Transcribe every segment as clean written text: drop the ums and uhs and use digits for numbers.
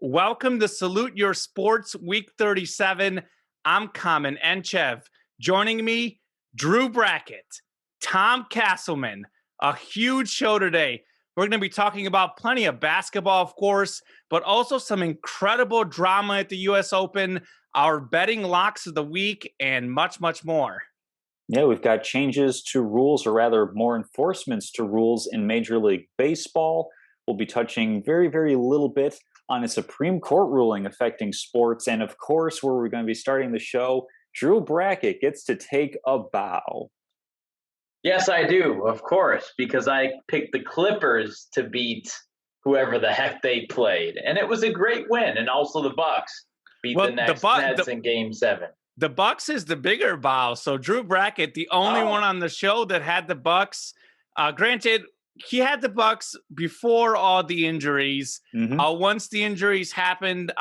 Welcome to Salute Your Sports Week 37. I'm Kamen Enchev. Joining me, Drew Brackett, Tom Castleman. A huge show today. We're going to be talking about plenty of basketball, of course, but also some incredible drama at the U.S. Open, our betting locks of the week, and much, much more. Yeah, we've got changes to rules, or rather more enforcements to rules in Major League Baseball. We'll be touching very, very little bit on a Supreme Court ruling affecting sports. And of course, where we're going to be starting the show, Drew Brackett gets to take a bow. Yes, I do, of course, because I picked the Clippers to beat whoever the heck they played. And it was a great win. And also the Bucks beat the Nets in Game 7. The Bucks is the bigger bow. So Drew Brackett, the only one on the show that had the Bucks. Granted, he had the Bucks before all the injuries. Once the injuries happened,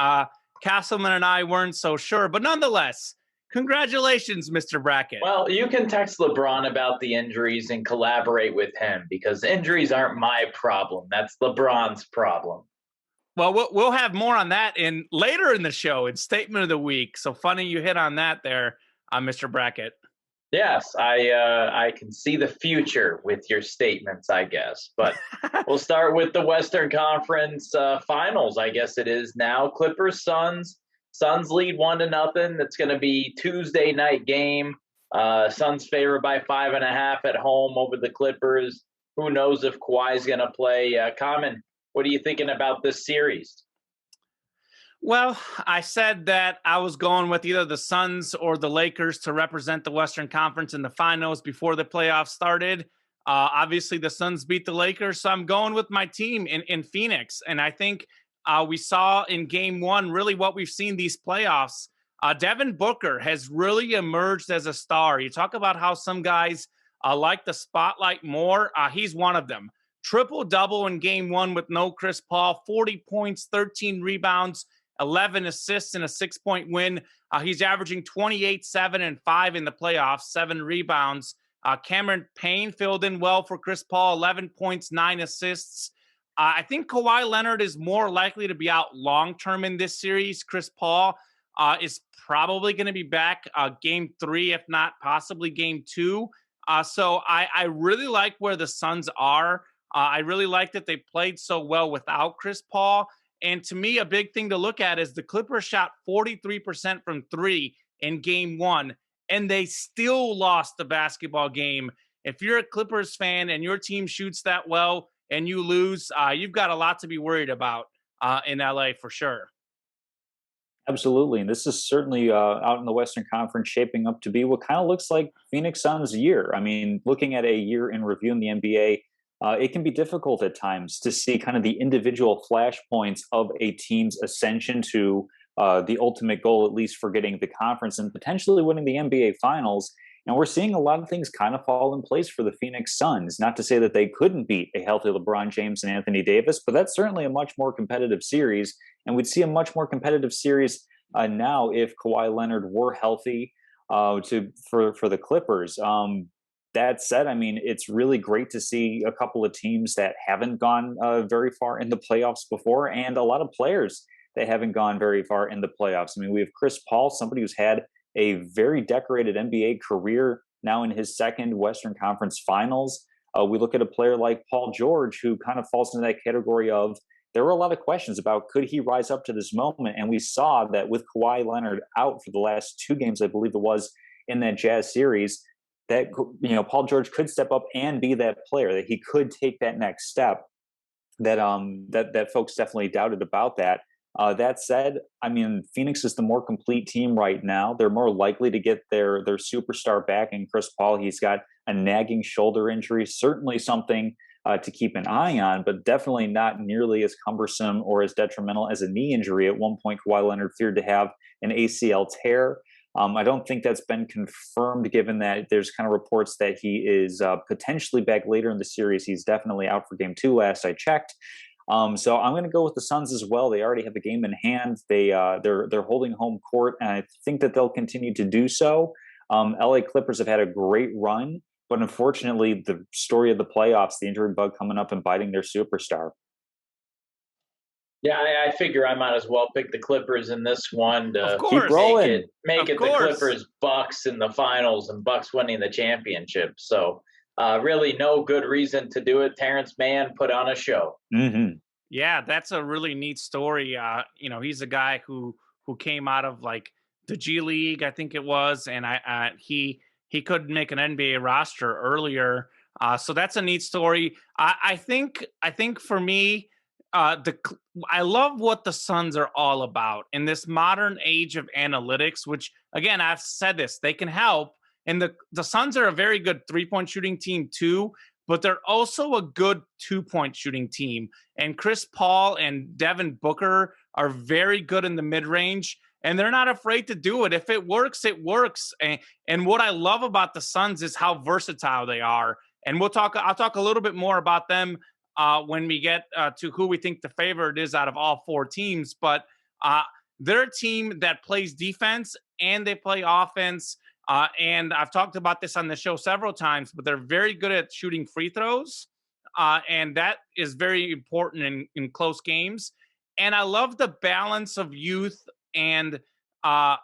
Castleman and I weren't so sure. But nonetheless, congratulations, Mr. Brackett. Well, you can text LeBron about the injuries and collaborate with him because injuries aren't my problem. That's LeBron's problem. Well, we'll have more on that later in the show in Statement of the Week. So funny you hit on that there, Mr. Brackett. Yes, I can see the future with your statements, I guess. But we'll start with the Western Conference Finals, I guess it is now. Clippers, Suns. Suns lead 1-0. That's going to be Tuesday night game. Suns favored by 5.5 at home over the Clippers. Who knows if Kawhi's going to play? Common, what are you thinking about this series? Well, I said that I was going with either the Suns or the Lakers to represent the Western Conference in the finals before the playoffs started. Obviously, the Suns beat the Lakers, so I'm going with my team in Phoenix. And I think we saw in Game 1 really what we've seen these playoffs. Devin Booker has really emerged as a star. You talk about how some guys like the spotlight more. He's one of them. Triple-double in Game 1 with no Chris Paul, 40 points, 13 rebounds, 11 assists, and a 6-point win. He's averaging 28, 7, and 5 in the playoffs, 7 rebounds. Cameron Payne filled in well for Chris Paul, 11 points, 9 assists. I think Kawhi Leonard is more likely to be out long-term in this series. Chris Paul is probably going to be back Game 3, if not possibly Game 2. So I really like where the Suns are. I really like that they played so well without Chris Paul. And to me, a big thing to look at is the Clippers shot 43% from 3 in Game 1, and they still lost the basketball game. If you're a Clippers fan and your team shoots that well and you lose, you've got a lot to be worried about in LA for sure. Absolutely. And this is certainly out in the Western Conference shaping up to be what kind of looks like Phoenix Suns' year. I mean, looking at a year in review in the NBA, it can be difficult at times to see kind of the individual flashpoints of a team's ascension to the ultimate goal, at least for getting the conference and potentially winning the NBA Finals. And we're seeing a lot of things kind of fall in place for the Phoenix Suns. Not to say that they couldn't beat a healthy LeBron James and Anthony Davis, but that's certainly a much more competitive series. And we'd see a much more competitive series now if Kawhi Leonard were healthy for the Clippers. That said, I mean, it's really great to see a couple of teams that haven't gone very far in the playoffs before, and a lot of players that haven't gone very far in the playoffs. I mean, we have Chris Paul, somebody who's had a very decorated NBA career, now in his second Western Conference Finals. We look at a player like Paul George, who kind of falls into that category of, there were a lot of questions about could he rise up to this moment, and we saw that with Kawhi Leonard out for the last 2 games, I believe it was, in that Jazz series, that, you know, Paul George could step up and be that player, that he could take that next step. That folks definitely doubted about that. That said, I mean, Phoenix is the more complete team right now. They're more likely to get their superstar back in Chris Paul. He's got a nagging shoulder injury, certainly something to keep an eye on, but definitely not nearly as cumbersome or as detrimental as a knee injury. At one point, Kawhi Leonard feared to have an ACL tear. I don't think that's been confirmed, given that there's kind of reports that he is potentially back later in the series. He's definitely out for Game 2 last I checked. So I'm going to go with the Suns as well. They already have a game in hand. They're holding home court, and I think that they'll continue to do so. LA Clippers have had a great run, but unfortunately, the story of the playoffs, the injury bug coming up and biting their superstar. Yeah, I figure I might as well pick the Clippers in this one Of to Keep course. rolling. make Of it the course. Clippers Bucks in the finals and Bucks winning the championship. So really no good reason to do it. Terrence Mann put on a show. Yeah, that's a really neat story. He's a guy who came out of like the G League, I think it was, and he could make an NBA roster earlier. So that's a neat story. I think for me, I love what the Suns are all about in this modern age of analytics. Which again, I've said this, they can help, and the Suns are a very good 3-point shooting team too, but they're also a good 2-point shooting team. And Chris Paul and Devin Booker are very good in the mid range, and they're not afraid to do it. If it works, it works. And what I love about the Suns is how versatile they are. And I'll talk a little bit more about them when we get to who we think the favorite is out of all four teams. But uh, they're a team that plays defense and they play offense. And I've talked about this on the show several times, but they're very good at shooting free throws. And that is very important in close games. And I love the balance of youth and uh,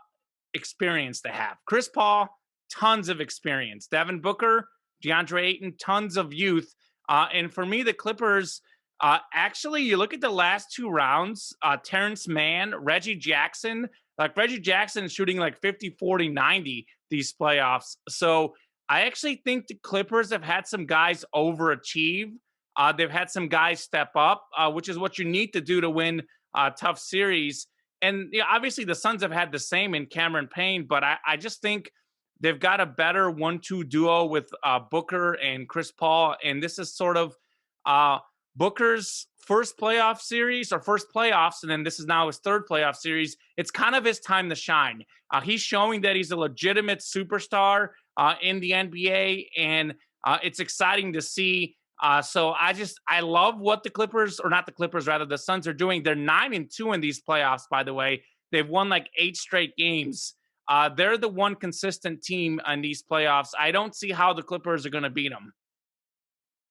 experience they have. Chris Paul, tons of experience. Devin Booker, DeAndre Ayton, tons of youth. And for me, the Clippers, actually, you look at the last two rounds, Terrence Mann, Reggie Jackson. Like Reggie Jackson is shooting like 50, 40, 90 these playoffs. So I actually think the Clippers have had some guys overachieve. They've had some guys step up, which is what you need to do to win tough series. And obviously the Suns have had the same in Cameron Payne, but I just think they've got a better 1-2 duo with Booker and Chris Paul. And this is sort of Booker's first playoff series or first playoffs, and then this is now his third playoff series. It's kind of his time to shine. He's showing that he's a legitimate superstar in the NBA, and it's exciting to see. So I love what the Clippers, or not the Clippers, rather the Suns are doing. They're 9-2 in these playoffs, by the way. They've won like 8 straight games. They're the one consistent team in these playoffs. I don't see how the Clippers are going to beat them.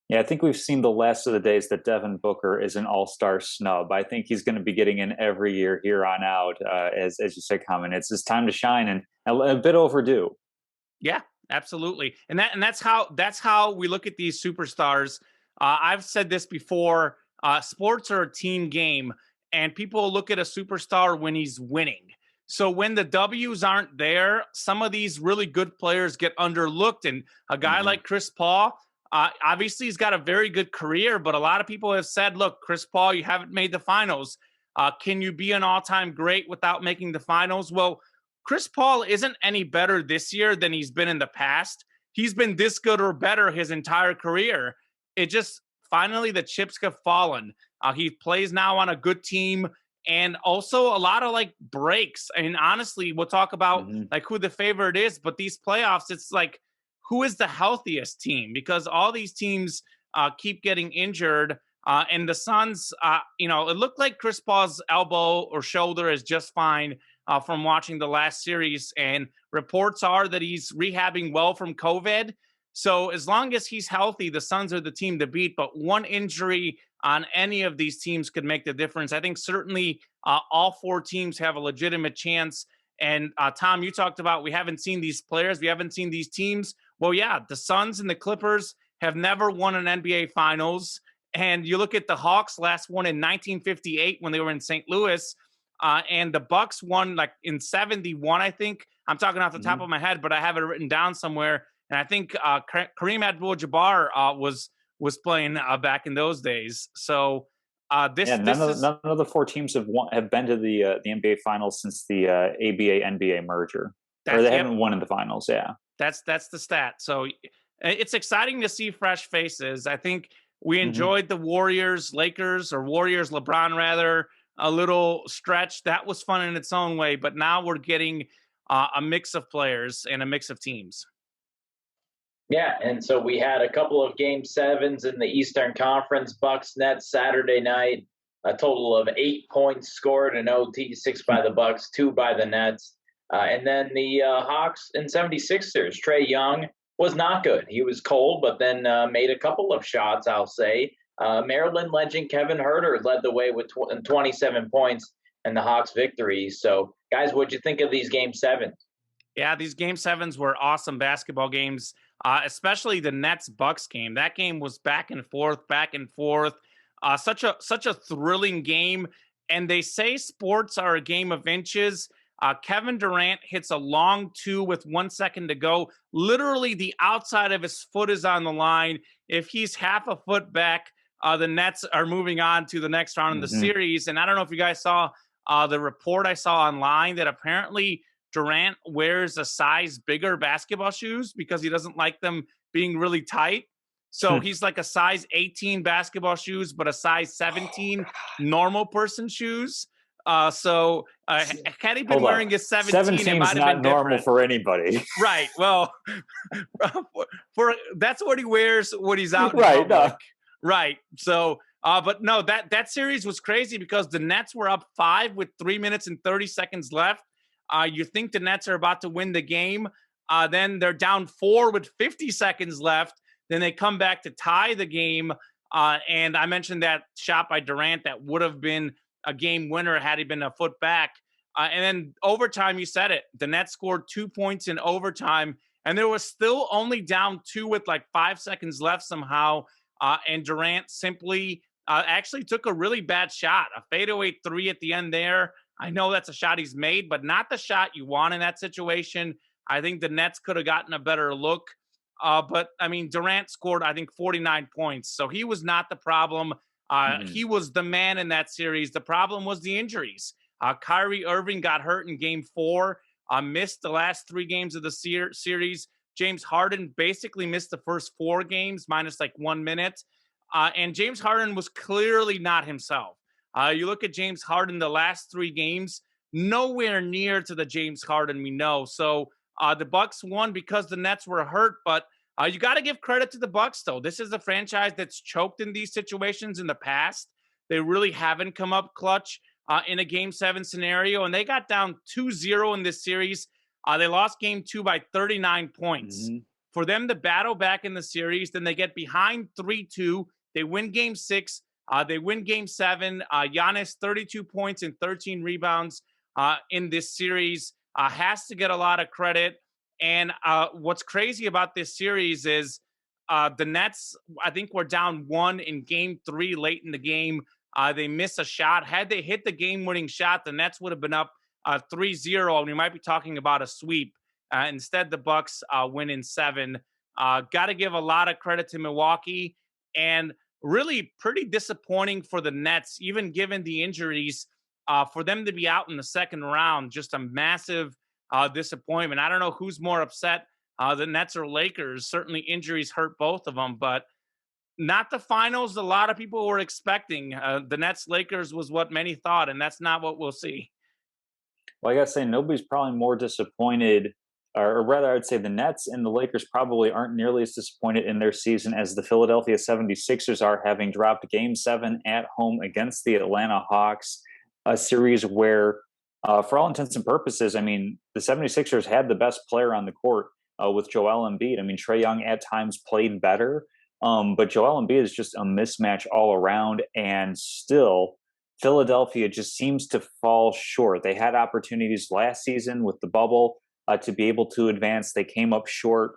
Yeah, I think we've seen the last of the days that Devin Booker is an all-star snub. I think he's going to be getting in every year here on out, as you said, Common. It's his time to shine, and a bit overdue. Yeah, absolutely. And that's how we look at these superstars. I've said this before. Sports are a team game, and people look at a superstar when he's winning. So when the W's aren't there, some of these really good players get underlooked. And a guy like Chris Paul, obviously he's got a very good career, but a lot of people have said, look, Chris Paul, you haven't made the finals. Can you be an all-time great without making the finals? Well, Chris Paul isn't any better this year than he's been in the past. He's been this good or better his entire career. It just finally the chips have fallen. He plays now on a good team, and also a lot of like breaks. And honestly, we'll talk about like who the favorite is, but these playoffs, it's like who is the healthiest team, because all these teams keep getting injured. And the Suns, it looked like Chris Paul's elbow or shoulder is just fine from watching the last series. And reports are that he's rehabbing well from COVID. So as long as he's healthy, the Suns are the team to beat. But one injury on any of these teams could make the difference. I think certainly all four teams have a legitimate chance. And Tom, you talked about we haven't seen these players. We haven't seen these teams. Well, yeah, the Suns and the Clippers have never won an NBA Finals. And you look at the Hawks, last one in 1958 when they were in St. Louis. And the Bucks won like in 71, I think. I'm talking off the top of my head, but I have it written down somewhere. And I think Kareem Abdul-Jabbar was playing back in those days. So none of the four teams have been to the NBA Finals since the ABA-NBA merger. Or they haven't won in the finals, yeah. That's the stat. So it's exciting to see fresh faces. I think we enjoyed the Warriors, Lakers, or Warriors, LeBron rather, a little stretch. That was fun in its own way. But now we're getting a mix of players and a mix of teams. Yeah, and so we had a couple of Game 7s in the Eastern Conference, Bucks Nets Saturday night, a total of 8 points scored in OT, 6 by the Bucks, 2 by the Nets. And then the Hawks and 76ers, Trae Young was not good. He was cold, but then made a couple of shots, I'll say. Maryland legend Kevin Herter led the way with 27 points and the Hawks' victory. So, guys, what'd you think of these game sevens? Yeah, these game sevens were awesome basketball games, especially the Nets Bucks game. That game was back and forth, back and forth. Such a thrilling game. And they say sports are a game of inches. Kevin Durant hits a long two with 1 second to go. Literally, the outside of his foot is on the line. If he's half a foot back, the Nets are moving on to the next round of the series. And I don't know if you guys saw the report I saw online that apparently Durant wears a size bigger basketball shoes because he doesn't like them being really tight. So he's like a size 18 basketball shoes, but a size 17 normal person shoes. Had he been wearing his 17, it might have been normal different. for anybody. Right. Well, for that's what he wears when he's out in right. public. Right. So, but no, that series was crazy because the Nets were up 5 with 3 minutes and 30 seconds left. You think the Nets are about to win the game. Then they're down 4 with 50 seconds left. Then they come back to tie the game. And I mentioned that shot by Durant that would have been a game winner had he been a foot back. And then overtime, you said it. The Nets scored 2 points in overtime, and there was still only down 2 with like 5 seconds left somehow. And Durant simply actually took a really bad shot, a fadeaway 3 at the end there. I know that's a shot he's made, but not the shot you want in that situation. I think the Nets could have gotten a better look. But, I mean, Durant scored, I think, 49 points. So he was not the problem. He was the man in that series. The problem was the injuries. Kyrie Irving got hurt in game 4, missed the last 3 games of the series. James Harden basically missed the first 4 games, minus like 1 minute. And James Harden was clearly not himself. You look at James Harden the last 3 games, nowhere near to the James Harden we know. So the Bucks won because the Nets were hurt, but you got to give credit to the Bucks, though. This is a franchise that's choked in these situations in the past. They really haven't come up clutch in a Game 7 scenario, and they got down 2-0 in this series. They lost Game 2 by 39 points. For them to battle back in the series, then they get behind 3-2. They win Game 6. They win Game 7. Giannis, 32 points and 13 rebounds in this series. Has to get a lot of credit. And what's crazy about this series is the Nets, I think, were down 1 in Game 3 late in the game. They missed a shot. Had they hit the game-winning shot, the Nets would have been up 3-0, and we might be talking about a sweep. Instead, the Bucks win in 7. Got to give a lot of credit to Milwaukee, and really pretty disappointing for the Nets, even given the injuries. For them to be out in the second round, just a massive disappointment. I don't know who's more upset, the Nets or Lakers. Certainly injuries hurt both of them, but not the finals a lot of people were expecting. The Nets-Lakers was what many thought, and that's not what we'll see. Well, I got to say, nobody's probably more disappointed, or rather, I would say the Nets and the Lakers probably aren't nearly as disappointed in their season as the Philadelphia 76ers are, having dropped Game 7 at home against the Atlanta Hawks, a series where, for all intents and purposes, I mean, the 76ers had the best player on the court with Joel Embiid. I mean, Trae Young at times played better, but Joel Embiid is just a mismatch all around, and still Philadelphia just seems to fall short. They had opportunities last season with the bubble to be able to advance. They came up short,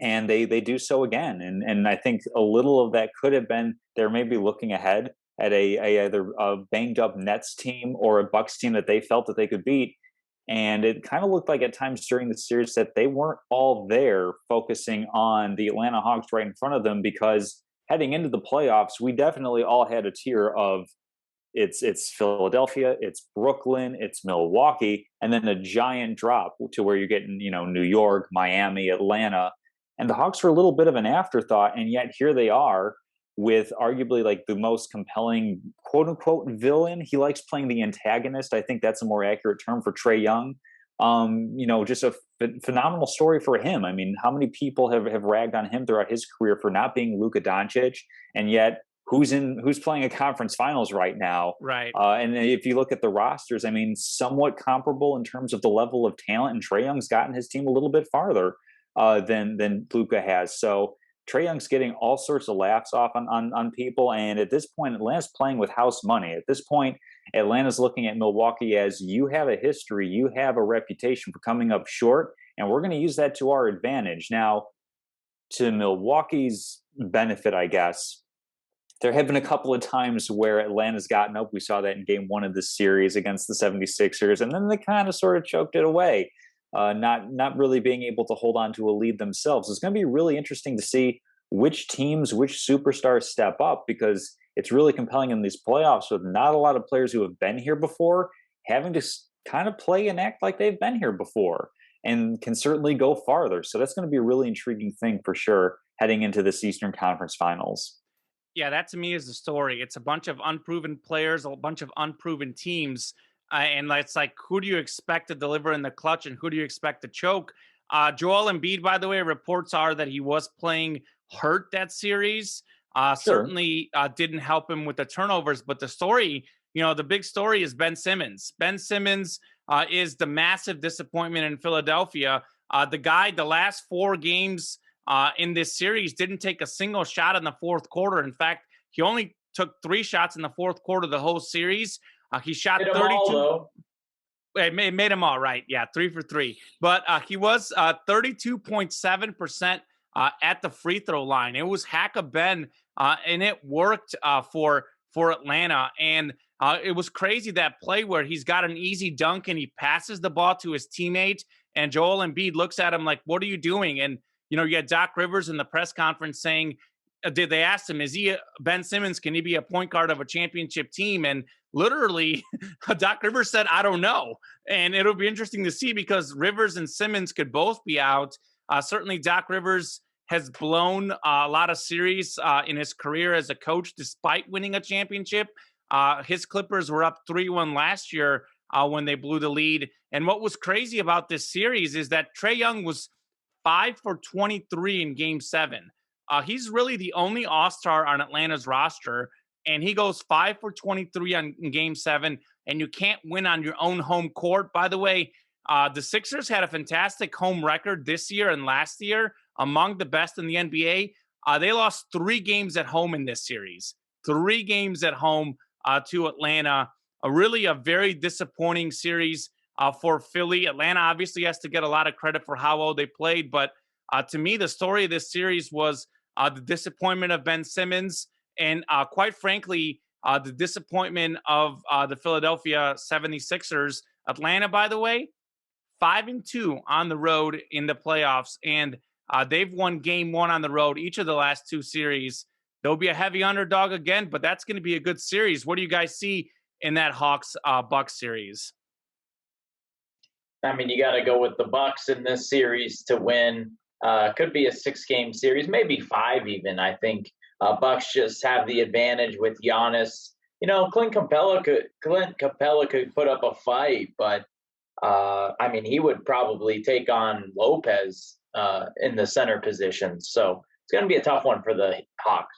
and they do so again. And I think a little of that could have been they're maybe looking ahead at either a banged up Nets team or a Bucks team that they felt that they could beat. And it kind of looked like at times during the series that they weren't all there focusing on the Atlanta Hawks right in front of them, because heading into the playoffs, we definitely all had a tier of it's Philadelphia, it's Brooklyn, it's Milwaukee, and then a giant drop to where you're getting, New York, Miami, Atlanta. And the Hawks were a little bit of an afterthought, and yet here they are with arguably like the most compelling quote unquote villain. He likes playing the antagonist. I think that's a more accurate term for Trae Young. Just a phenomenal story for him. I mean, how many people have ragged on him throughout his career for not being Luka Doncic, and yet who's playing a conference finals right now? Right. And if you look at the rosters, I mean, somewhat comparable in terms of the level of talent, and Trae Young's gotten his team a little bit farther than Luka has. So Trae Young's getting all sorts of laughs off on people. And at this point, Atlanta's playing with house money. At this point, Atlanta's looking at Milwaukee as, you have a history, you have a reputation for coming up short, and we're going to use that to our advantage. Now, to Milwaukee's benefit, I guess, there have been a couple of times where Atlanta's gotten up. We saw that in game 1 of this series against the 76ers, and then they kind of sort of choked it away, not really being able to hold on to a lead themselves. It's going to be really interesting to see which teams, which superstars step up, because it's really compelling in these playoffs with not a lot of players who have been here before having to kind of play and act like they've been here before and can certainly go farther. So that's going to be a really intriguing thing for sure heading into this Eastern Conference Finals. Yeah, that to me is the story. It's a bunch of unproven players, a bunch of unproven teams. And it's like, who do you expect to deliver in the clutch and who do you expect to choke? Joel Embiid, by the way, reports are that he was playing hurt that series. Certainly didn't help him with the turnovers. But the story, the big story is Ben Simmons. Ben Simmons is the massive disappointment in Philadelphia. The guy, the last 4 games in this series, didn't take a single shot in the fourth quarter. In fact, he only took 3 shots in the fourth quarter of the whole series. He shot 32. It made him all right. Yeah, 3 for 3. But he was 32.7% at the free throw line. It was hack a Ben, and it worked for Atlanta. And it was crazy, that play where he's got an easy dunk and he passes the ball to his teammate, and Joel Embiid looks at him like, "What are you doing?" And you had Doc Rivers in the press conference saying, they asked him, is he Ben Simmons, can he be a point guard of a championship team? And literally Doc Rivers said, "I don't know." And it'll be interesting to see, because Rivers and Simmons could both be out. Certainly Doc Rivers has blown a lot of series in his career as a coach, despite winning a championship. His Clippers were up 3-1 last year when they blew the lead. And what was crazy about this series is that Trae Young was 5 for 23 in game 7. He's really the only all-star on Atlanta's roster, and he goes 5 for 23 in game 7, and you can't win on your own home court. By the way, the Sixers had a fantastic home record this year and last year, among the best in the NBA. They lost 3 games at home in this series, 3 games at home to Atlanta. Really a very disappointing series for Philly. Atlanta obviously has to get a lot of credit for how well they played, but to me, the story of this series was the disappointment of Ben Simmons, and quite frankly, the disappointment of the Philadelphia 76ers. Atlanta, by the way, 5-2 on the road in the playoffs, and they've won game 1 on the road each of the last 2 series. They'll be a heavy underdog again, but that's going to be a good series. What do you guys see in that Hawks-Bucks series? I mean, you got to go with the Bucks in this series to win. Could be a 6-game series, maybe 5 even. I think Bucks just have the advantage with Giannis. Clint Capella could put up a fight, but I mean, he would probably take on Lopez in the center position. So it's going to be a tough one for the Hawks.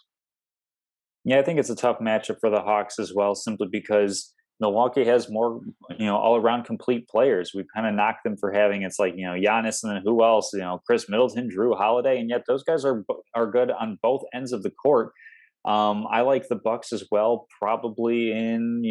Yeah, I think it's a tough matchup for the Hawks as well, simply because Milwaukee has more, all-around complete players. We've kind of knocked them for having, it's like, Giannis, and then who else? Chris Middleton, Drew Holiday, and yet those guys are good on both ends of the court. I like the Bucks as well, probably in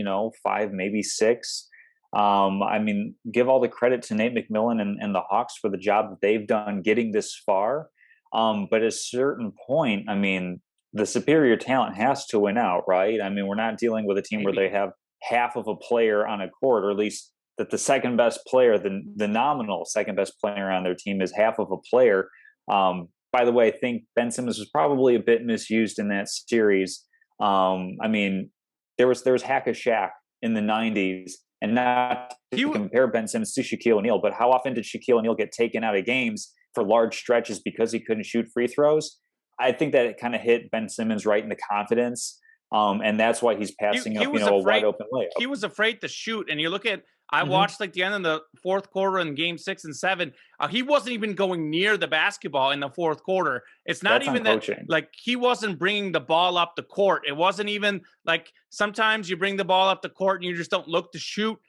5, maybe 6. I mean, give all the credit to Nate McMillan and the Hawks for the job that they've done getting this far. But at a certain point, I mean, the superior talent has to win out, right? I mean, we're not dealing with a team where they have half of a player on a court, or at least that the second best player, the nominal second best player on their team, is half of a player. By the way, I think Ben Simmons was probably a bit misused in that series. I mean, there was Hack-a-Shaq in the 90s, and not to compare Ben Simmons to Shaquille O'Neal, but how often did Shaquille O'Neal get taken out of games for large stretches because he couldn't shoot free throws? I think that it kind of hit Ben Simmons right in the confidence. And that's why he's passing up, a wide open layup. He was afraid to shoot. And you look at, I watched like the end of the fourth quarter in game 6 and 7. He wasn't even going near the basketball in the fourth quarter. It's not even that, like, he wasn't bringing the ball up the court. It wasn't even like, sometimes you bring the ball up the court and you just don't look to shoot.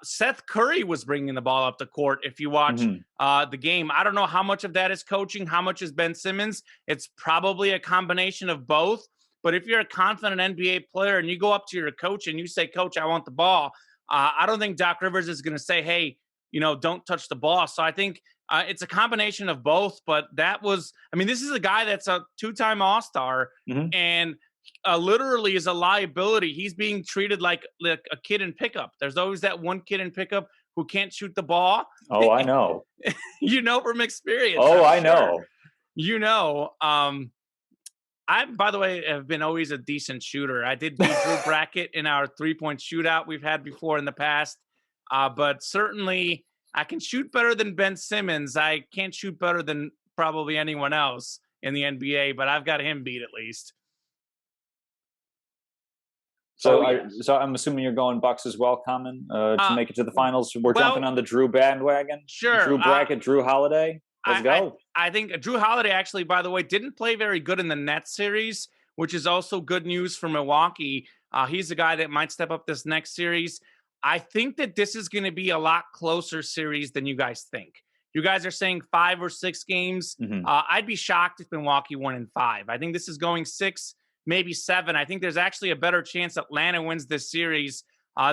Seth Curry was bringing the ball up the court. If you watch the game, I don't know how much of that is coaching, how much is Ben Simmons. It's probably a combination of both. But if you're a confident NBA player and you go up to your coach and you say, "Coach, I want the ball," I don't think Doc Rivers is going to say, "Hey, don't touch the ball." So I think it's a combination of both. But this is a guy that's a 2-time All-Star and literally is a liability. He's being treated like a kid in pickup. There's always that one kid in pickup who can't shoot the ball. Oh, I know. From experience. Oh, I know. I, by the way, have been always a decent shooter. I did beat Drew Brackett in our 3-point shootout we've had before in the past. But certainly I can shoot better than Ben Simmons. I can't shoot better than probably anyone else in the NBA, but I've got him beat at least. So I'm assuming you're going Bucks as well, Common, to make it to the finals. We're jumping on the Drew bandwagon. Sure. Drew Brackett, Drew Holiday. Let's go. I think Drew Holiday actually, by the way, didn't play very good in the Nets series, which is also good news for Milwaukee. He's the guy that might step up this next series. I think that this is going to be a lot closer series than you guys think. You guys are saying 5 or 6 games. I'd be shocked if Milwaukee won in 5. I think this is going 6, maybe 7. I think there's actually a better chance Atlanta wins this series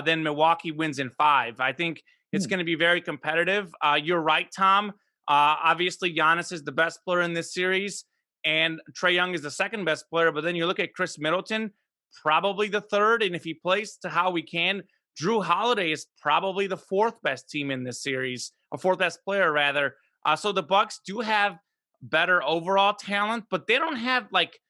than Milwaukee wins in 5. I think it's going to be very competitive. You're right, Tom. Obviously, Giannis is the best player in this series, and Trae Young is the second best player. But then you look at Chris Middleton, probably the third. And if he plays to how we can, Drew Holiday is probably the 4th best team in this series, or 4th best player, rather. So the Bucks do have better overall talent, but they don't have like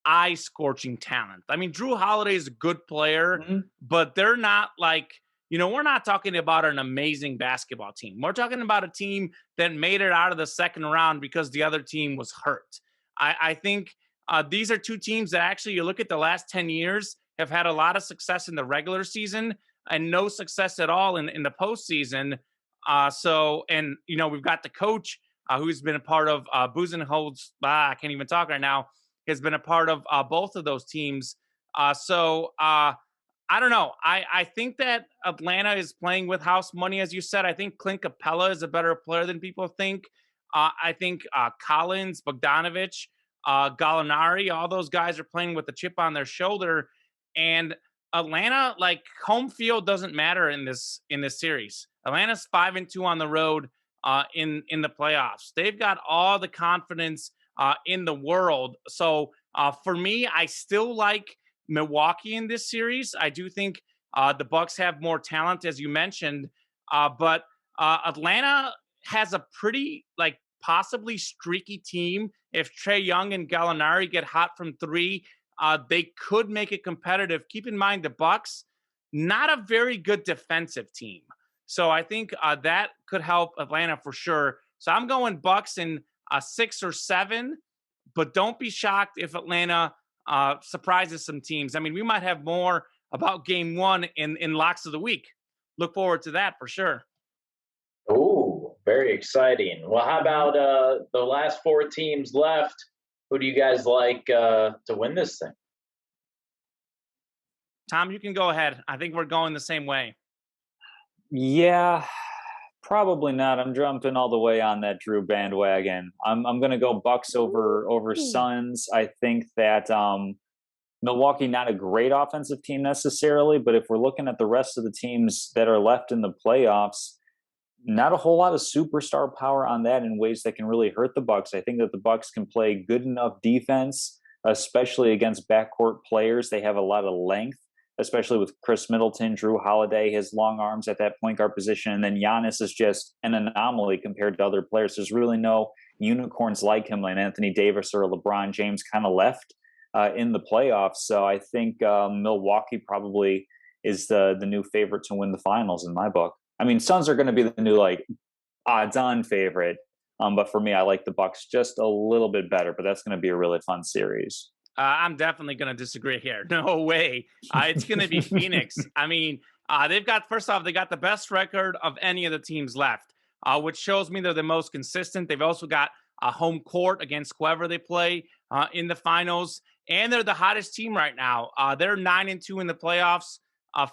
eye-scorching talent. I mean, Drew Holiday is a good player, but they're not like, we're not talking about an amazing basketball team. We're talking about a team that made it out of the second round because the other team was hurt. I think these are two teams that actually, you look at the last 10 years, have had a lot of success in the regular season and no success at all in the postseason. We've got the coach who's been a part of Budenholzer. I can't even talk right now. Has been a part of both of those teams. I don't know. I think that Atlanta is playing with house money, as you said. I think Clint Capella is a better player than people think. I think Collins, Bogdanovich, Gallinari, all those guys are playing with a chip on their shoulder. And Atlanta, like, home field doesn't matter in this series. Atlanta's 5-2 on the road in the playoffs. They've got all the confidence in the world. So for me, I still like Milwaukee in this series. I do think the Bucks have more talent, as you mentioned, but Atlanta has a pretty possibly streaky team. If Trae Young and Gallinari get hot from 3, they could make it competitive. Keep in mind the Bucks, not a very good defensive team, so I think that could help Atlanta for sure. So I'm going Bucks in 6 or 7, but don't be shocked if Atlanta surprises some teams. I mean, we might have more about game 1 in Locks of the Week. Look forward to that for sure. Oh, very exciting. Well, how about the last 4 teams left? Who do you guys like to win this thing? Tom, you can go ahead. I think we're going the same way. Yeah, probably not. I'm jumping all the way on that Drew bandwagon. I'm going to go Bucks over Suns. I think that Milwaukee, not a great offensive team necessarily, but if we're looking at the rest of the teams that are left in the playoffs, not a whole lot of superstar power on that in ways that can really hurt the Bucks. I think that the Bucks can play good enough defense, especially against backcourt players. They have a lot of length, especially with Chris Middleton, Drew Holiday, his long arms at that point guard position. And then Giannis is just an anomaly compared to other players. There's really no unicorns like him, like Anthony Davis or LeBron James, kind of left in the playoffs. So I think Milwaukee probably is the new favorite to win the finals in my book. I mean, Suns are going to be the new odds-on favorite, but for me, I like the Bucks just a little bit better. But that's going to be a really fun series. I'm definitely going to disagree here. No way. It's going to be Phoenix. I mean, they got the best record of any of the teams left, which shows me they're the most consistent. They've also got a home court against whoever they play in the finals, and they're the hottest team right now. They're 9-2 in the playoffs.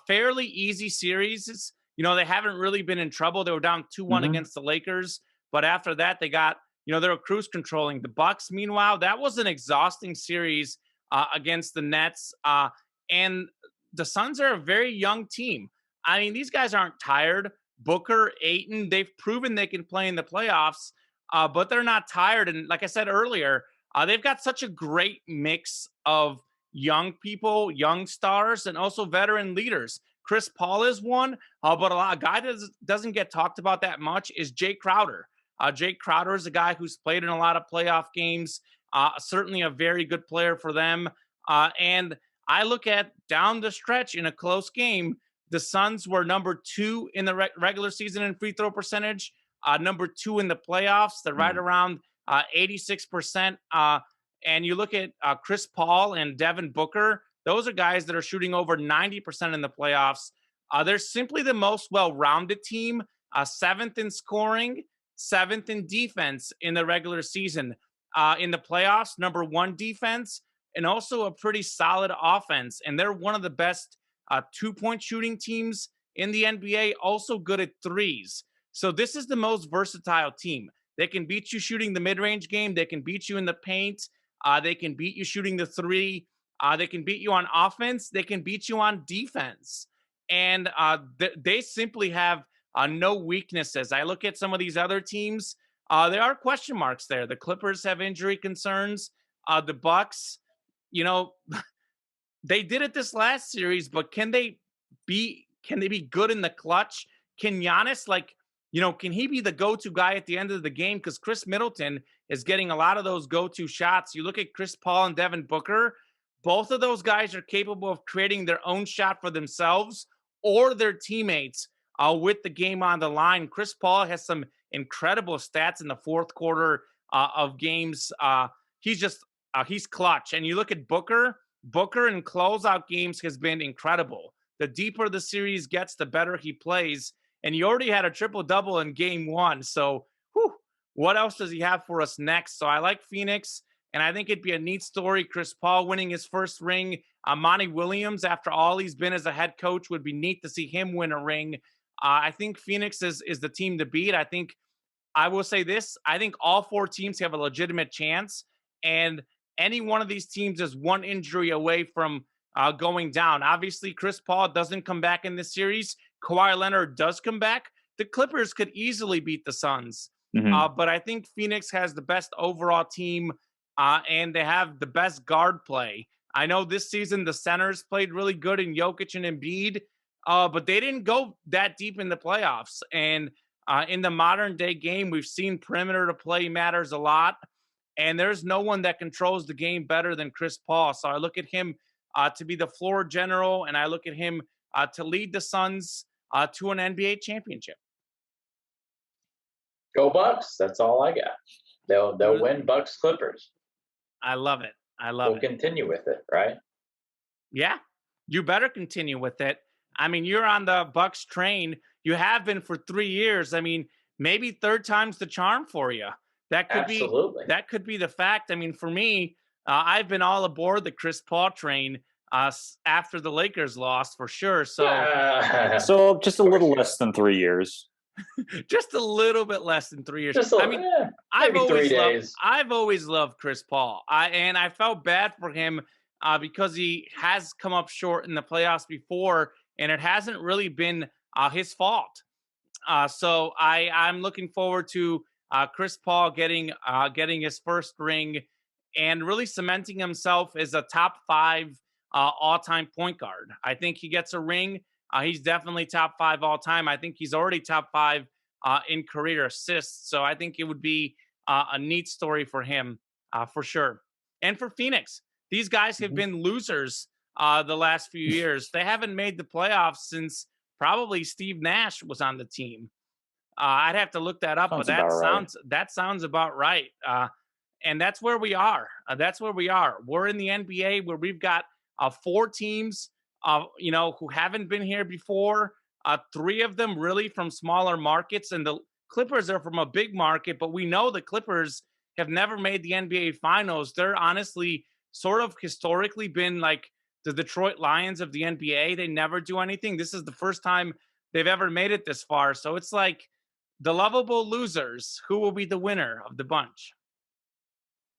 Fairly easy series. they haven't really been in trouble. They were down 2-1 Hmm. against the Lakers, but after that they got, they were cruise controlling. The Bucks, meanwhile, that was an exhausting series against the Nets. And the Suns are a very young team. I mean, these guys aren't tired. Booker, Ayton, they've proven they can play in the playoffs, but they're not tired. And like I said earlier, they've got such a great mix of young people, young stars, and also veteran leaders. Chris Paul is one, but a guy that doesn't get talked about that much is Jay Crowder. Jay Crowder is a guy who's played in a lot of playoff games, certainly a very good player for them. And I look at down the stretch in a close game, the Suns were number 2 in the regular season in free throw percentage, number 2 in the playoffs. They're right around 86%. And you look at Chris Paul and Devin Booker, those are guys that are shooting over 90% in the playoffs. They're simply the most well-rounded team, 7th in scoring, 7th in defense in the regular season. In the playoffs, number 1 defense, and also a pretty solid offense. And they're one of the best 2-point shooting teams in the NBA, also good at threes. So this is the most versatile team. They can beat you shooting the mid-range game. They can beat you in the paint. They can beat you shooting the three. They can beat you on offense. They can beat you on defense. And they simply have no weaknesses. I look at some of these other teams. There are question marks there. The Clippers have injury concerns. The Bucks, they did it this last series, but can they be good in the clutch? Can Giannis, can he be the go-to guy at the end of the game? Because Chris Middleton is getting a lot of those go-to shots. You look at Chris Paul and Devin Booker, both of those guys are capable of creating their own shot for themselves or their teammates with the game on the line. Chris Paul has some incredible stats in the fourth quarter of games. He's clutch. And you look at Booker in closeout games has been incredible. The deeper the series gets, the better he plays. And he already had a triple-double in game 1. So, what else does he have for us next? So I like Phoenix, and I think it'd be a neat story. Chris Paul winning his first ring. Monty Williams, after all he's been as a head coach, would be neat to see him win a ring. I think Phoenix is the team to beat. I will say this. I think all 4 teams have a legitimate chance, and any one of these teams is one injury away from going down. Obviously, Chris Paul doesn't come back in this series. Kawhi Leonard does come back. The Clippers could easily beat the Suns. But I think Phoenix has the best overall team, and they have the best guard play. I know this season the centers played really good in Jokic and Embiid, but they didn't go that deep in the playoffs. And in the modern day game, we've seen perimeter to play matters a lot. And there's no one that controls the game better than Chris Paul. So I look at him to be the floor general, and I look at him to lead the Suns to an NBA championship. Go Bucks. That's all I got. They'll win Bucks Clippers. I love it. We'll continue with it, right? Yeah, you better continue with it. I mean, you're on the Bucks train. You have been for 3 years. I mean, maybe third time's the charm for you. That could be the fact. I mean, for me, I've been all aboard the Chris Paul train after the Lakers lost, for sure. So, so just a little less than 3 years. Just a little bit less than 3 years. I've always loved Chris Paul. I felt bad for him because he has come up short in the playoffs before, and it hasn't really been his fault. So I'm looking forward to Chris Paul getting his first ring and really cementing himself as a top 5 all-time point guard. I think he gets a ring. He's definitely top 5 all-time. I think he's already top 5 in career assists. So I think it would be a neat story for him for sure. And for Phoenix, these guys have been losers the last few years. They haven't made the playoffs since probably Steve Nash was on the team. I'd have to look that up, but that sounds about right. And that's where we are. We're in the NBA where we've got 4 teams, who haven't been here before. 3 of them really from smaller markets, and the Clippers are from a big market. But we know the Clippers have never made the NBA Finals. They're honestly sort of historically been like the Detroit Lions of the NBA. They never do anything. This is the first time they've ever made it this far. So it's like the lovable losers. Who will be the winner of the bunch?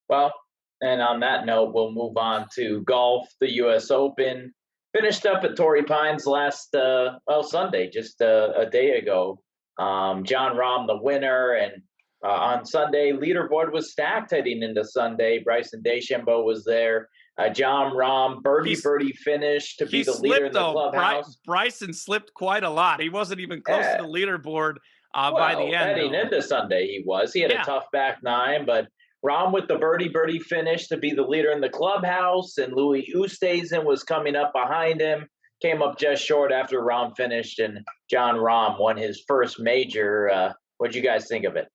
Well, and on that note, we'll move on to golf. The U.S. Open finished up at Torrey Pines last, Sunday, just a day ago. John Rahm, the winner, and on Sunday, leaderboard was stacked heading into Sunday. Bryson DeChambeau was there. John Rahm, birdie finish to be the leader in the clubhouse. Bryson slipped quite a lot. He wasn't even close to the leaderboard by the end. Heading into Sunday, he was. He had a tough back nine, but Rahm with the birdie finish to be the leader in the clubhouse, and Louis Oosthuizen was coming up behind him. Came up just short after Rahm finished, and John Rahm won his first major. What'd you guys think of it?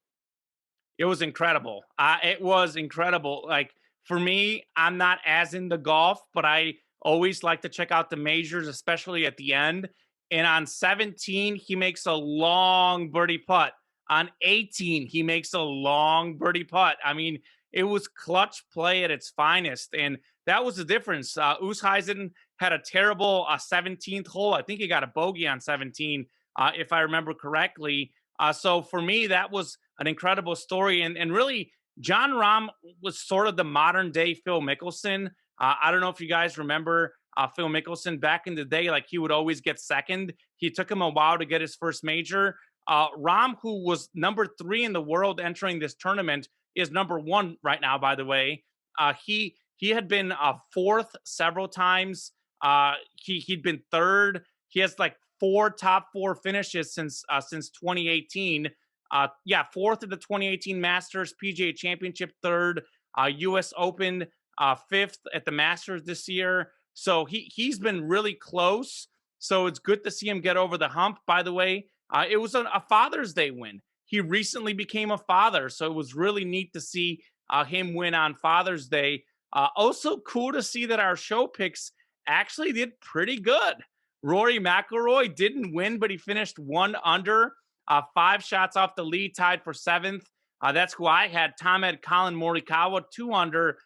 It was incredible. It was incredible. Like, for me, I'm not as into golf, but I always like to check out the majors, especially at the end. And on 17, he makes a long birdie putt. On 18, he makes a long birdie putt. I mean, it was clutch play at its finest. And that was the difference. Oosthuizen had a terrible 17th hole. I think he got a bogey on 17, if I remember correctly. So for me, that was an incredible story. And really, John Rahm was sort of the modern day Phil Mickelson. I don't know if you guys remember Phil Mickelson back in the day, like he would always get second. He took him a while to get his first major. Rahm, who was number 3 in the world entering this tournament, is number 1 right now, by the way. He had been 4th several times. He'd been 3rd. He has like 4 top 4 finishes since 2018. 4th at the 2018 Masters, PGA Championship 3rd, U.S. Open 5th at the Masters this year. So he's been really close. So it's good to see him get over the hump. By the way, it was a Father's Day win. He recently became a father, so it was really neat to see him win on Father's Day. Also cool to see that our show picks actually did pretty good. Rory McIlroy didn't win, but he finished 1 under, 5 shots off the lead, tied for 7th. That's who I had. Tom had Colin Morikawa, 2 under,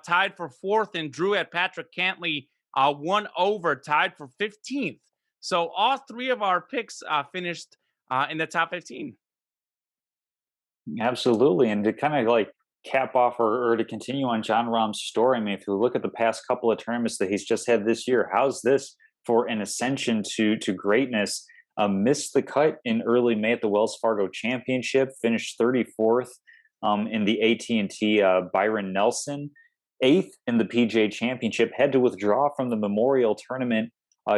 tied for 4th, and Drew had Patrick Cantlay, 1 over, tied for 15th. So all 3 of our picks finished in the top 15. Absolutely. And to kind of like cap off or to continue on John Rahm's story, I mean, if you look at the past couple of tournaments that he's just had this year, how's this for an ascension to greatness? Missed the cut in early May at the Wells Fargo Championship, finished 34th in the AT&T Byron Nelson, 8th in the PGA Championship, had to withdraw from the Memorial Tournament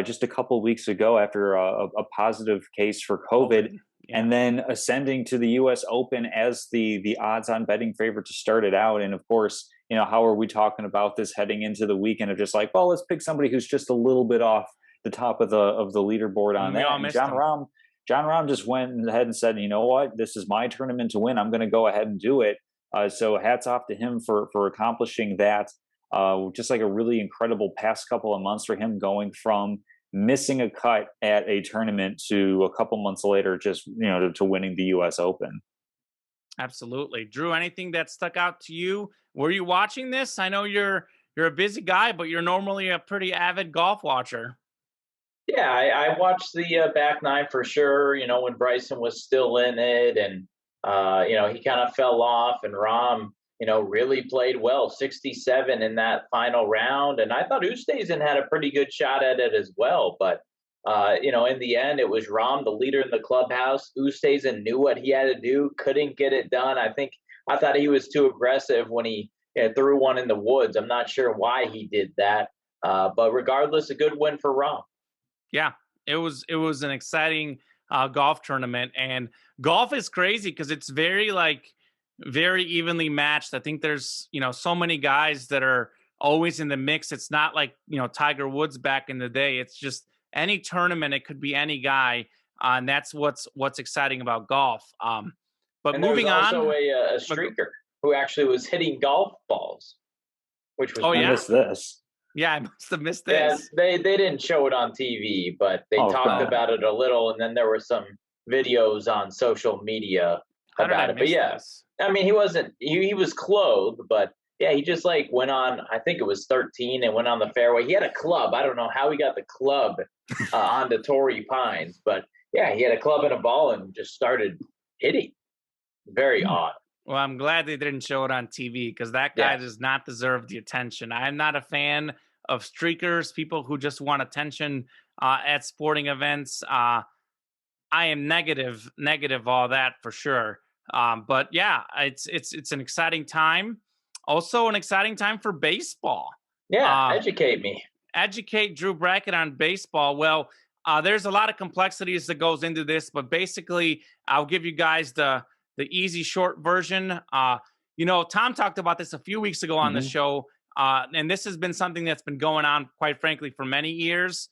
just a couple of weeks ago after a positive case for COVID. And then ascending to the U.S. Open as the odds-on betting favorite to start it out. And of course, you know, how are we talking about this heading into the weekend of just like, well, let's pick somebody who's just a little bit off the top of the leaderboard on that. And John Rahm just went ahead and said, you know what, this is my tournament to win. I'm going to go ahead and do it. So hats off to him for accomplishing that. Just like a really incredible past couple of months for him, going from missing a cut at a tournament to a couple months later, just, you know, to winning the U.S. Open. Absolutely. Drew, anything that stuck out to you? Were you watching this? I know you're a busy guy, but you're normally a pretty avid golf watcher. Yeah, I watched the back nine for sure, you know, when Bryson was still in it, and, you know, he kind of fell off, and Rahm, you know, really played well, 67 in that final round. And I thought Oosthuizen had a pretty good shot at it as well. But, you know, in the end, it was Rahm, the leader in the clubhouse. Oosthuizen knew what he had to do, couldn't get it done. I thought he was too aggressive when he threw one in the woods. I'm not sure why he did that. But regardless, a good win for Rahm. Yeah, it was an exciting golf tournament. And golf is crazy because it's very evenly matched. I think there's, you know, so many guys that are always in the mix. It's not like, you know, Tiger Woods back in the day. It's just any tournament. It could be any guy. And that's what's exciting about golf. But and moving on. Also a streaker who actually was hitting golf balls, which was I missed this. Yeah, I must have missed this. Yeah, they didn't show it on TV, but they talked about it a little, and then there were some videos on social media about it. But yeah, I mean, he was clothed, but yeah, he just like went on, I think it was 13, and went on the fairway. He had a club. I don't know how he got the club onto Torrey Pines, but Yeah, he had a club and a ball and just started hitting. Very odd. Well, I'm glad they didn't show it on TV because that guy Yes. does not deserve the attention. I'm not a fan of streakers, people who just want attention at sporting events. I am negative all that for sure. But yeah, it's an exciting time. Also, an exciting time for baseball. Yeah, Uh, educate me. Educate Drew Brackett on baseball. Well, there's a lot of complexities that goes into this, but basically, I'll give you guys the easy short version. Tom talked about this a few weeks ago on the Hmm. show, and this has been something that's been going on, quite frankly, for many years.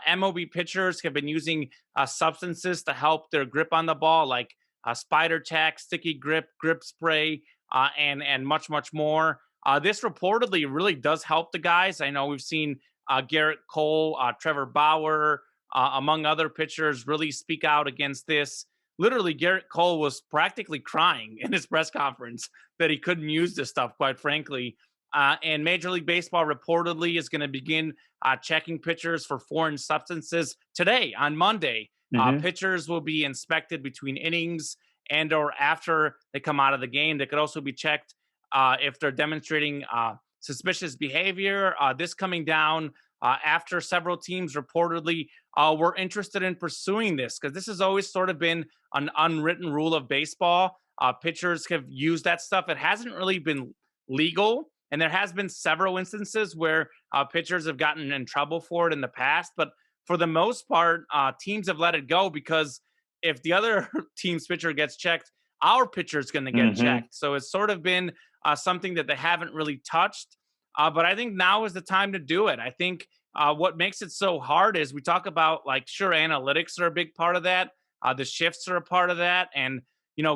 MLB pitchers have been using substances to help their grip on the ball, like spider tack, sticky grip, grip spray, and much more. This reportedly really does help the guys. I know we've seen Garrett Cole, Trevor Bauer, among other pitchers, really speak out against this. Literally, Garrett Cole was practically crying in his press conference that he couldn't use this stuff, quite frankly. And Major League Baseball reportedly is going to begin checking pitchers for foreign substances today on Monday. Hmm. Pitchers will be inspected between innings and or after they come out of the game. They could also be checked if they're demonstrating suspicious behavior. This coming down after several teams reportedly were interested in pursuing this because this has always sort of been an unwritten rule of baseball. Pitchers have used that stuff. It hasn't really been legal, and there has been several instances where pitchers have gotten in trouble for it in the past. But for the most part, teams have let it go because if the other team's pitcher gets checked, our pitcher is going to get Hmm. checked. So it's sort of been something that they haven't really touched. But I think now is the time to do it. I think what makes it so hard is we talk about, like, sure, analytics are a big part of that. The shifts are a part of that. And,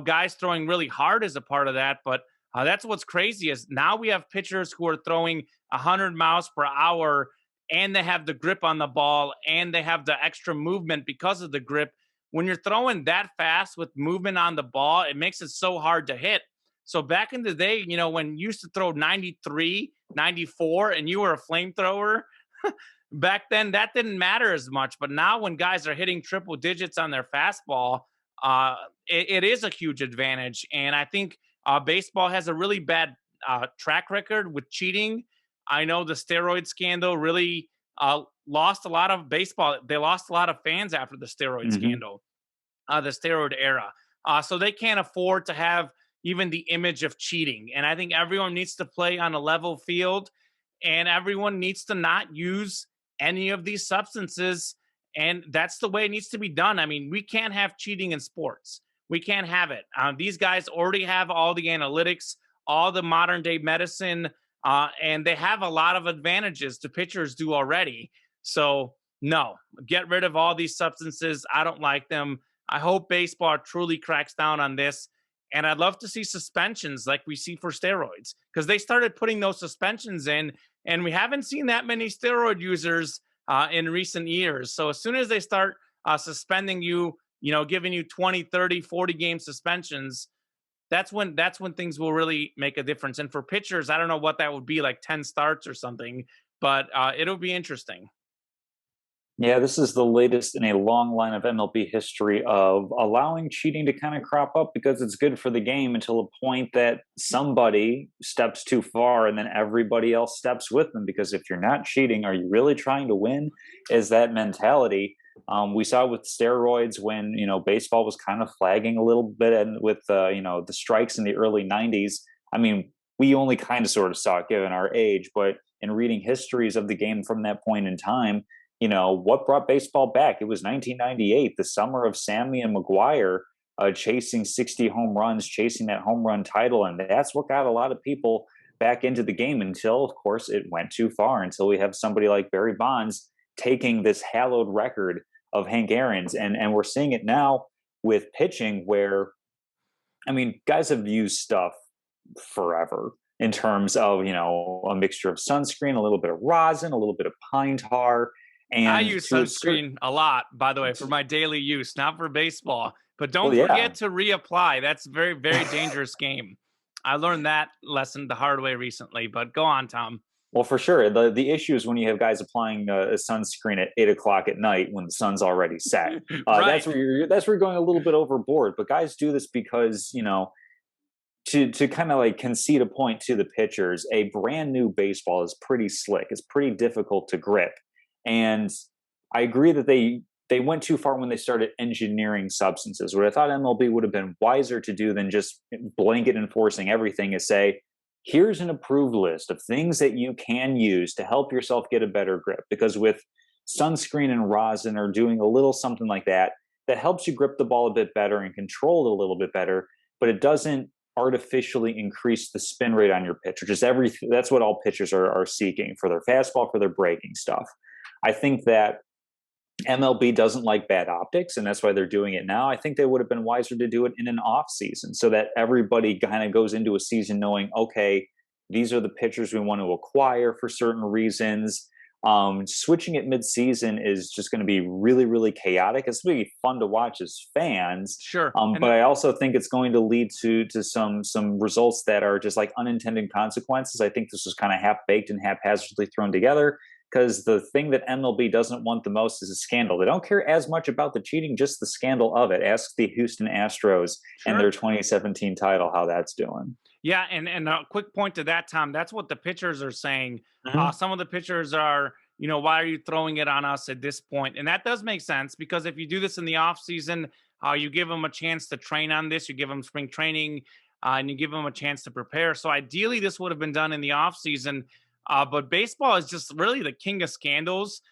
guys throwing really hard is a part of that. But that's what's crazy is now we have pitchers who are throwing 100 miles per hour and they have the grip on the ball and they have the extra movement because of the grip. When you're throwing that fast with movement on the ball, it makes it so hard to hit. So back in the day, when you used to throw 93, 94, and you were a flamethrower, back then that didn't matter as much. But now when guys are hitting triple digits on their fastball, it is a huge advantage. And I think baseball has a really bad track record with cheating. I know the steroid scandal really lost a lot of baseball. They lost a lot of fans after the steroid Hmm. scandal, the steroid era. So they can't afford to have even the image of cheating. And I think everyone needs to play on a level field and everyone needs to not use any of these substances. And that's the way it needs to be done. I mean, we can't have cheating in sports. We can't have it. These guys already have all the analytics, all the modern day medicine, and they have a lot of advantages to pitchers do already. So, no, get rid of all these substances. I don't like them. I hope baseball truly cracks down on this. And I'd love to see suspensions like we see for steroids because they started putting those suspensions in, and we haven't seen that many steroid users in recent years. So as soon as they start suspending you, giving you 20, 30, 40 game suspensions, that's when things will really make a difference. And for pitchers, I don't know what that would be, like 10 starts or something, but it'll be interesting. Yeah, this is the latest in a long line of MLB history of allowing cheating to kind of crop up because it's good for the game until a point that somebody steps too far and then everybody else steps with them. Because if you're not cheating, are you really trying to win? Is that mentality? We saw with steroids when baseball was kind of flagging a little bit, and with the strikes in the early '90s. I mean, we only kind of sort of saw it given our age, but in reading histories of the game from that point in time, what brought baseball back? It was 1998, the summer of Sammy and McGuire chasing 60 home runs, chasing that home run title. And that's what got a lot of people back into the game until, of course, it went too far, until we have somebody like Barry Bonds taking this hallowed record of Hank Aaron's. And we're seeing it now with pitching where, I mean, guys have used stuff forever in terms of, a mixture of sunscreen, a little bit of rosin, a little bit of pine tar, I and use to a certain, sunscreen a lot, by the way, for my daily use, not for baseball. But well, don't yeah. forget to reapply. That's a very, very dangerous game. I learned that lesson the hard way recently. But go on, Tom. Well, for sure. The issue is when you have guys applying a sunscreen at 8 o'clock at night when the sun's already set. Right. That's where you're going a little bit overboard. But guys do this because to kind of like concede a point to the pitchers. A brand new baseball is pretty slick. It's pretty difficult to grip, and I agree that they went too far when they started engineering substances. What I thought MLB would have been wiser to do than just blanket enforcing everything is say, here's an approved list of things that you can use to help yourself get a better grip. Because with sunscreen and rosin or doing a little something like that, that helps you grip the ball a bit better and control it a little bit better, but it doesn't artificially increase the spin rate on your pitch, which is everything. That's what all pitchers are seeking for their fastball, for their breaking stuff. I think that MLB doesn't like bad optics, and that's why they're doing it now. I think they would have been wiser to do it in an off season so that everybody kind of goes into a season knowing, okay, these are the pitchers we want to acquire for certain reasons. Switching it mid-season is just going to be really, really chaotic. It's going to be fun to watch as fans. Sure. But I also think it's going to lead to some results that are just like unintended consequences. I think this was kind of half-baked and haphazardly thrown together. Because the thing that MLB doesn't want the most is a scandal. They don't care as much about the cheating, just the scandal of it. Ask the Houston Astros and their 2017 title how that's doing. Yeah, and a quick point to that, Tom. That's what the pitchers are saying. Some of the pitchers are, why are you throwing it on us at this point? And that does make sense because if you do this in the off season, you give them a chance to train on this. You give them spring training, and you give them a chance to prepare. So ideally, this would have been done in the off season. But baseball is just really the king of scandals.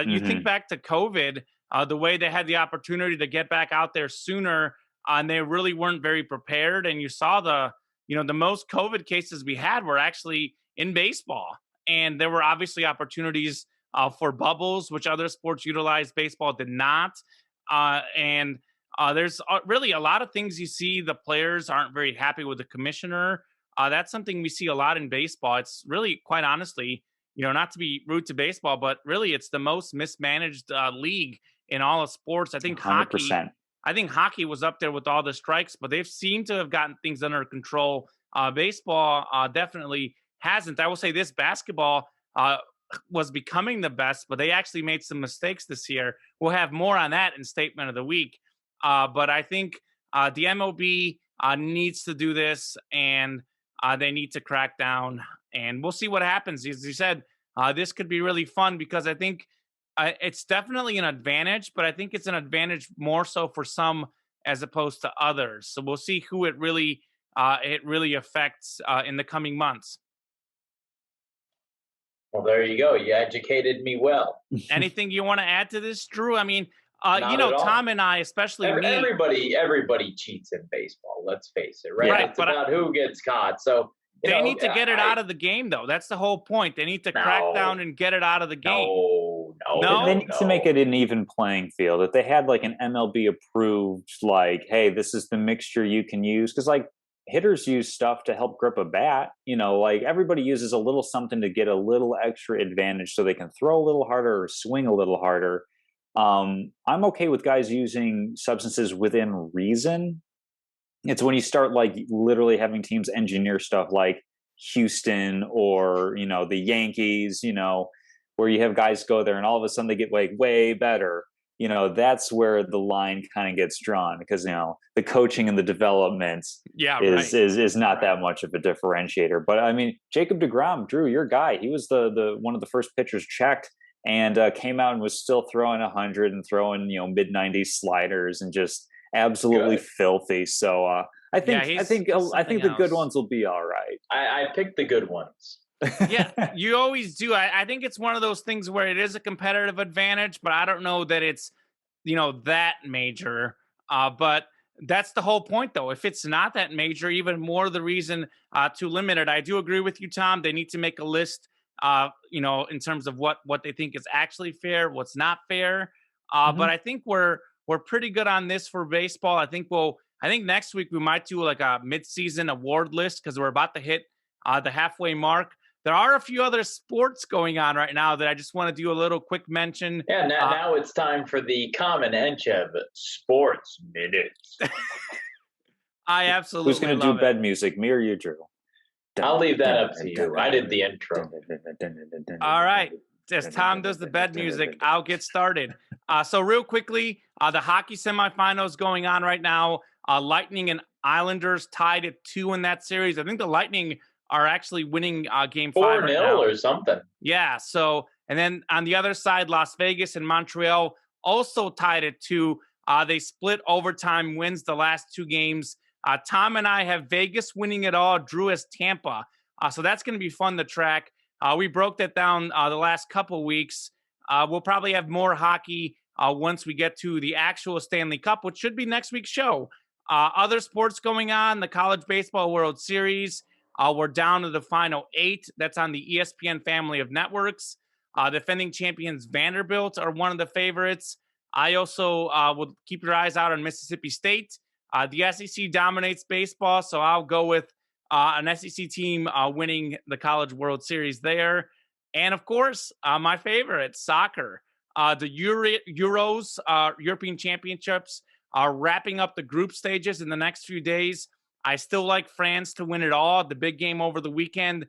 You think back to COVID, the way they had the opportunity to get back out there sooner, and they really weren't very prepared. And you saw the most COVID cases we had were actually in baseball. And there were obviously opportunities for bubbles, which other sports utilized. Baseball did not. And there's really a lot of things you see the players aren't very happy with the commissioner. That's something we see a lot in baseball. It's really, quite honestly, not to be rude to baseball, but really it's the most mismanaged league in all of sports. I think 100%. Hockey was up there with all the strikes, but they've seemed to have gotten things under control. Baseball definitely hasn't. I will say this: basketball was becoming the best, but they actually made some mistakes this year. We'll have more on that in Statement of the Week. But I think the MLB needs to do this, and they need to crack down, and we'll see what happens. As you said, this could be really fun because I think it's definitely an advantage, but I think it's an advantage more so for some as opposed to others. So we'll see who it really affects in the coming months. Well, there you go. You educated me well. Anything you want to add to this, Drew? I mean, Tom and I, especially everybody cheats in baseball. Let's face it, right? It's about who gets caught. So they need to get it out of the game, though. That's the whole point. They need to crack down and get it out of the game. No. They need to make it an even playing field. If they had like an MLB approved, like, hey, this is the mixture you can use, because like hitters use stuff to help grip a bat. Like everybody uses a little something to get a little extra advantage so they can throw a little harder or swing a little harder. I'm okay with guys using substances within reason. It's when you start like literally having teams engineer stuff like Houston or, the Yankees, where you have guys go there and all of a sudden they get like way better. That's where the line kind of gets drawn because, the coaching and the development is not that much of a differentiator. But I mean, Jacob deGrom, Drew, your guy, he was the one of the first pitchers checked and came out and was still throwing 100 and throwing, mid-90s sliders and just absolutely filthy. So I think the good ones will be all right. I picked the good ones. Yeah, you always do. I think it's one of those things where it is a competitive advantage, but I don't know that it's, that major. But that's the whole point, though. If it's not that major, even more the reason to limit it. I do agree with you, Tom. They need to make a list, in terms of what they think is actually fair, what's not fair. But I think we're pretty good on this for baseball. I think next week we might do like a mid-season award list because we're about to hit the halfway mark. There are a few other sports going on right now that I just want to do a little quick mention. Yeah, now it's time for the Common Enchev Sports Minutes. I absolutely Who's going to do bed music, me or you, Drew? I'll leave that up to you. I did the intro. All right. As Tom does the bed music, I'll get started. So real quickly, the hockey semifinals going on right now. Lightning and Islanders tied at 2 in that series. I think the Lightning are actually winning game 5 right now. 4-0 or something. Yeah. So, and then on the other side, Las Vegas and Montreal also tied at 2. They split overtime wins the last 2 games. Tom and I have Vegas winning it all. Drew has Tampa. So that's going to be fun to track. We broke that down the last couple weeks. We'll probably have more hockey once we get to the actual Stanley Cup, which should be next week's show. Other sports going on, the College Baseball World Series. We're down to the final 8. That's on the ESPN family of networks. Defending champions Vanderbilt are one of the favorites. I also would keep your eyes out on Mississippi State. The SEC dominates baseball, so I'll go with an SEC team winning the College World Series there. And, of course, my favorite, soccer. The Euros, European Championships, are wrapping up the group stages in the next few days. I still like France to win it all. The big game over the weekend,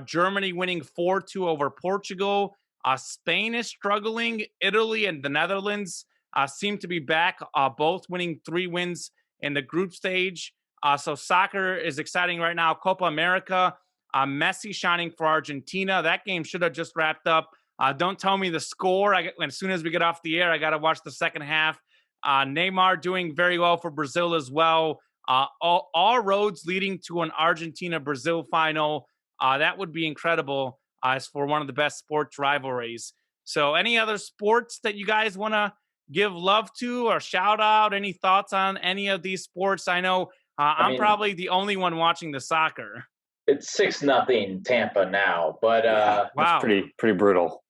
Germany winning 4-2 over Portugal. Spain is struggling. Italy and the Netherlands seem to be back, both winning 3 wins in the group stage. So soccer is exciting right now. Copa America, Messi shining for Argentina. That game should have just wrapped up. Don't tell me the score. As soon as we get off the air, I got to watch the second half. Neymar doing very well for Brazil as well. All roads leading to an Argentina-Brazil final. That would be incredible as for one of the best sports rivalries. So any other sports that you guys want to give love to or shout out? Any thoughts on any of these sports? I know I'm probably the only one watching the soccer. It's 6-0 Tampa now, but wow, pretty brutal.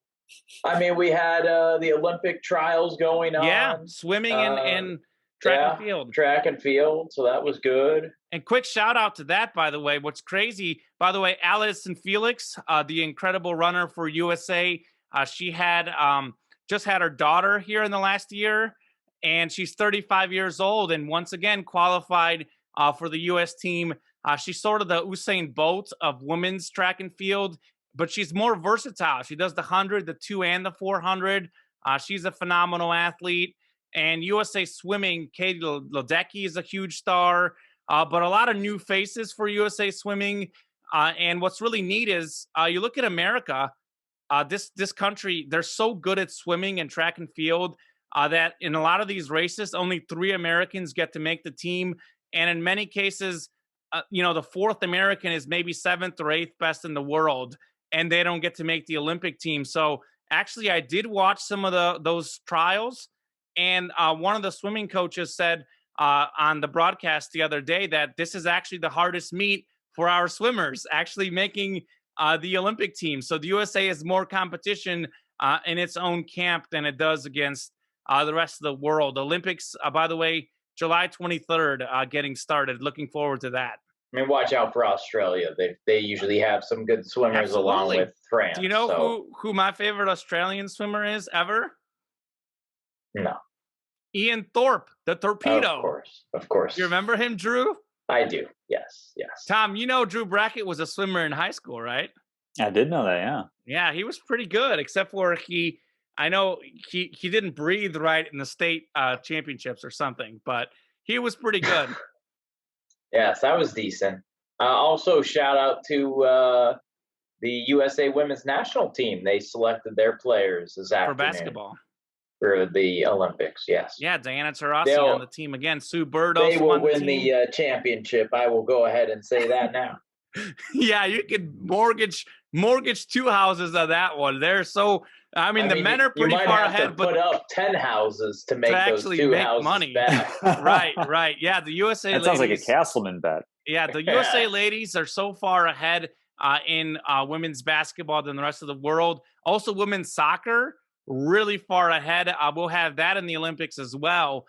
I mean, we had the Olympic trials going on. Yeah, swimming and track and field. Track and field, so that was good. And quick shout out to that, by the way. What's crazy, by the way, Allyson Felix, the incredible runner for USA, she had just had her daughter here in the last year, and she's 35 years old and once again qualified for the U.S. team. She's sort of the Usain Bolt of women's track and field, but she's more versatile. She does the 100, the 2, and the 400. She's a phenomenal athlete. And USA Swimming, Katie Ledecky is a huge star, but a lot of new faces for USA Swimming. And what's really neat is you look at America, this country, they're so good at swimming and track and field that in a lot of these races, only 3 Americans get to make the team. And in many cases, the 4th American is maybe 7th or 8th best in the world, and they don't get to make the Olympic team. So actually, I did watch some of those trials, and one of the swimming coaches said on the broadcast the other day that this is actually the hardest meet for our swimmers, actually making the Olympic team. So the USA has more competition in its own camp than it does against the rest of the world. Olympics, by the way, July 23rd, getting started. Looking forward to that. I mean, watch out for Australia. They usually have some good swimmers. Absolutely. Along with France. Do you know who my favorite Australian swimmer is ever? No. Ian Thorpe, the torpedo. Of course. You remember him, Drew? I do. Yes. Tom, Drew Brackett was a swimmer in high school, right? I did know that, yeah. Yeah, he was pretty good, except for I know he didn't breathe right in the state championships or something, but he was pretty good. Yes, that was decent. Also, shout out to the USA women's national team. They selected their players this afternoon. For basketball. For the Olympics, yes. Yeah, Diana Taurasi on the team again. Sue Bird also They will on win the championship. I will go ahead and say that now. Yeah, you could mortgage 2 houses of that one. They're so. I mean, the men are pretty far ahead, but put up 10 houses to make those 2 houses money. back. Right. Yeah, the USA. That sounds like a Castleman bet. Yeah, the USA ladies are so far ahead in women's basketball than the rest of the world. Also, women's soccer really far ahead. We'll have that in the Olympics as well.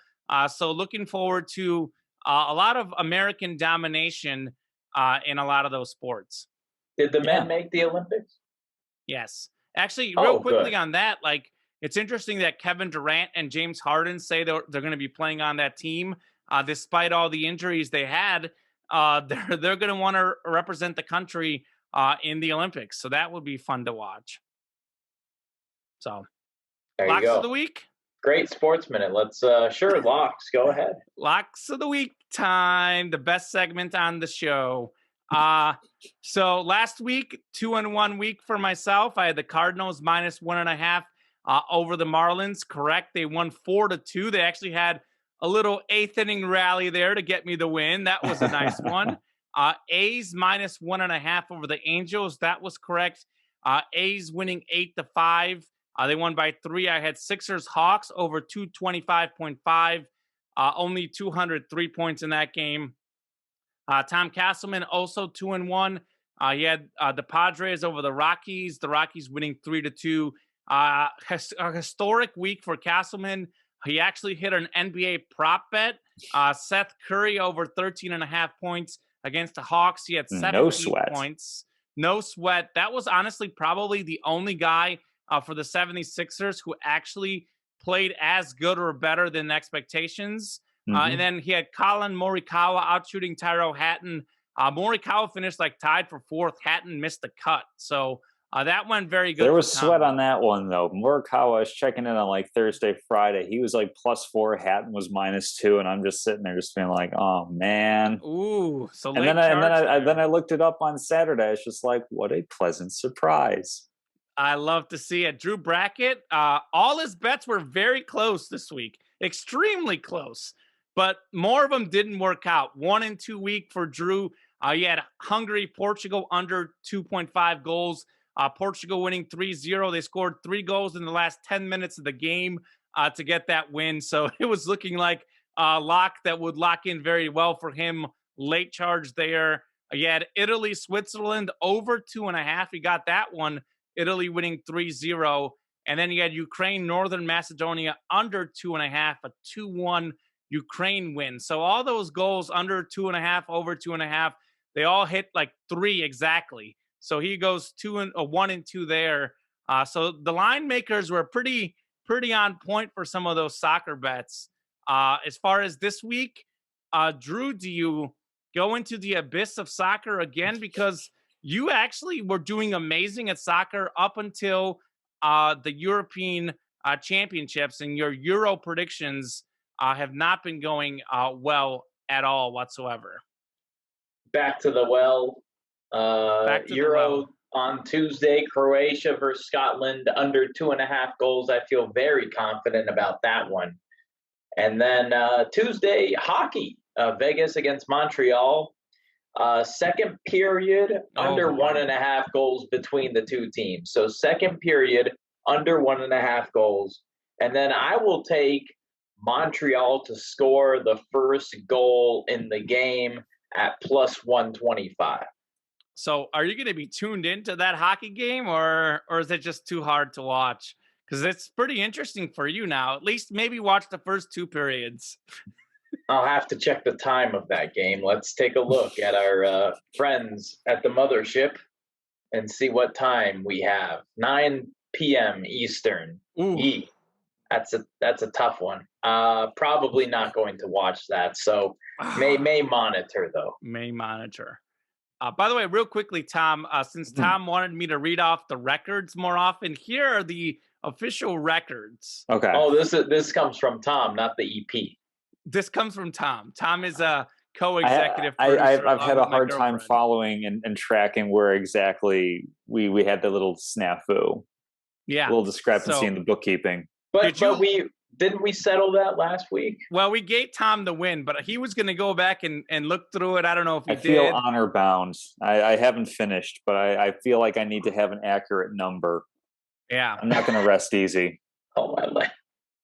So looking forward to a lot of American domination in a lot of those sports. Did the men make the Olympics? Yes. Actually, real quickly on that, it's interesting that Kevin Durant and James Harden say they're going to be playing on that team, despite all the injuries they had. they're going to want to represent the country in the Olympics. So that would be fun to watch. So, There you locks go. of the week. Great sports minute. Let's sure locks. Go ahead. Locks of the week time. The best segment on the show. So last week, 2-1 week for myself. I had the Cardinals -1.5 over the Marlins. Correct. They won 4-2. They actually had a little 8th inning rally there to get me the win. That was a nice one. A's -1.5 over the Angels. That was correct. A's winning 8-5. They won by 3. I had Sixers Hawks over 225.5. Only 203 points in that game. Tom Castleman also 2-1. He had the Padres over the Rockies winning 3-2. A historic week for Castleman. He actually hit an NBA prop bet. Seth Curry over 13.5 points against the Hawks. He had 17 points. No sweat. That was honestly probably the only guy for the 76ers who actually played as good or better than expectations. And then he had Colin Morikawa outshooting Tyrell Hatton. Morikawa finished like tied for 4th. Hatton missed the cut. So that went very good. There was sweat on that one, though. Morikawa was checking in on like Thursday, Friday. He was like +4. Hatton was -2. And I'm just sitting there just being like, oh, man. Ooh. So and then I looked it up on Saturday. It's just like, what a pleasant surprise. I love to see it. Drew Brackett, all his bets were very close this week. Extremely close. But more of them didn't work out. 1-2 week for Drew. He had Hungary, Portugal under 2.5 goals. Portugal winning 3-0. They scored 3 goals in the last 10 minutes of the game to get that win. So it was looking like a lock that would lock in very well for him. Late charge there. He had Italy, Switzerland over 2.5. He got that one. Italy winning 3-0. And then you had Ukraine, Northern Macedonia under 2.5, a 2-1 Ukraine win. So all those goals under 2.5, over 2.5, they all hit like 3 exactly. So he goes 1-2 there. So the line makers were pretty on point for some of those soccer bets. As far as this week, Drew, do you go into the abyss of soccer again? Because you actually were doing amazing at soccer up until the European championships, and your Euro predictions have not been going well at all whatsoever. Back to the well. Euro on Tuesday, Croatia versus Scotland, under 2.5 goals. I feel very confident about that one. And then Tuesday, hockey, Vegas against Montreal. Second period, under 1.5 goals between the two teams. So second period, under 1.5 goals. And then I will take Montreal to score the first goal in the game at +125. So are you going to be tuned into that hockey game, or is it just too hard to watch? Because it's pretty interesting for you now. At least maybe watch the first 2 periods. I'll have to check the time of that game. Let's take a look at our friends at the mothership and see what time we have. 9 p.m. Eastern. That's a tough one. Probably not going to watch that. So may monitor though. May monitor. By the way, real quickly, Tom, since Tom wanted me to read off the records more often, here are the official records. Okay. Oh, this comes from Tom, not the EP. This comes from Tom. Tom is a co-executive producer. I've had a hard time following and tracking where exactly we had the little snafu. Yeah. A little discrepancy in the bookkeeping. But didn't we settle that last week? Well, we gave Tom the win, but he was going to go back and look through it. I don't know if he did. I feel honor bound. I haven't finished, but I feel like I need to have an accurate number. Yeah. I'm not going to rest easy. Oh, my life.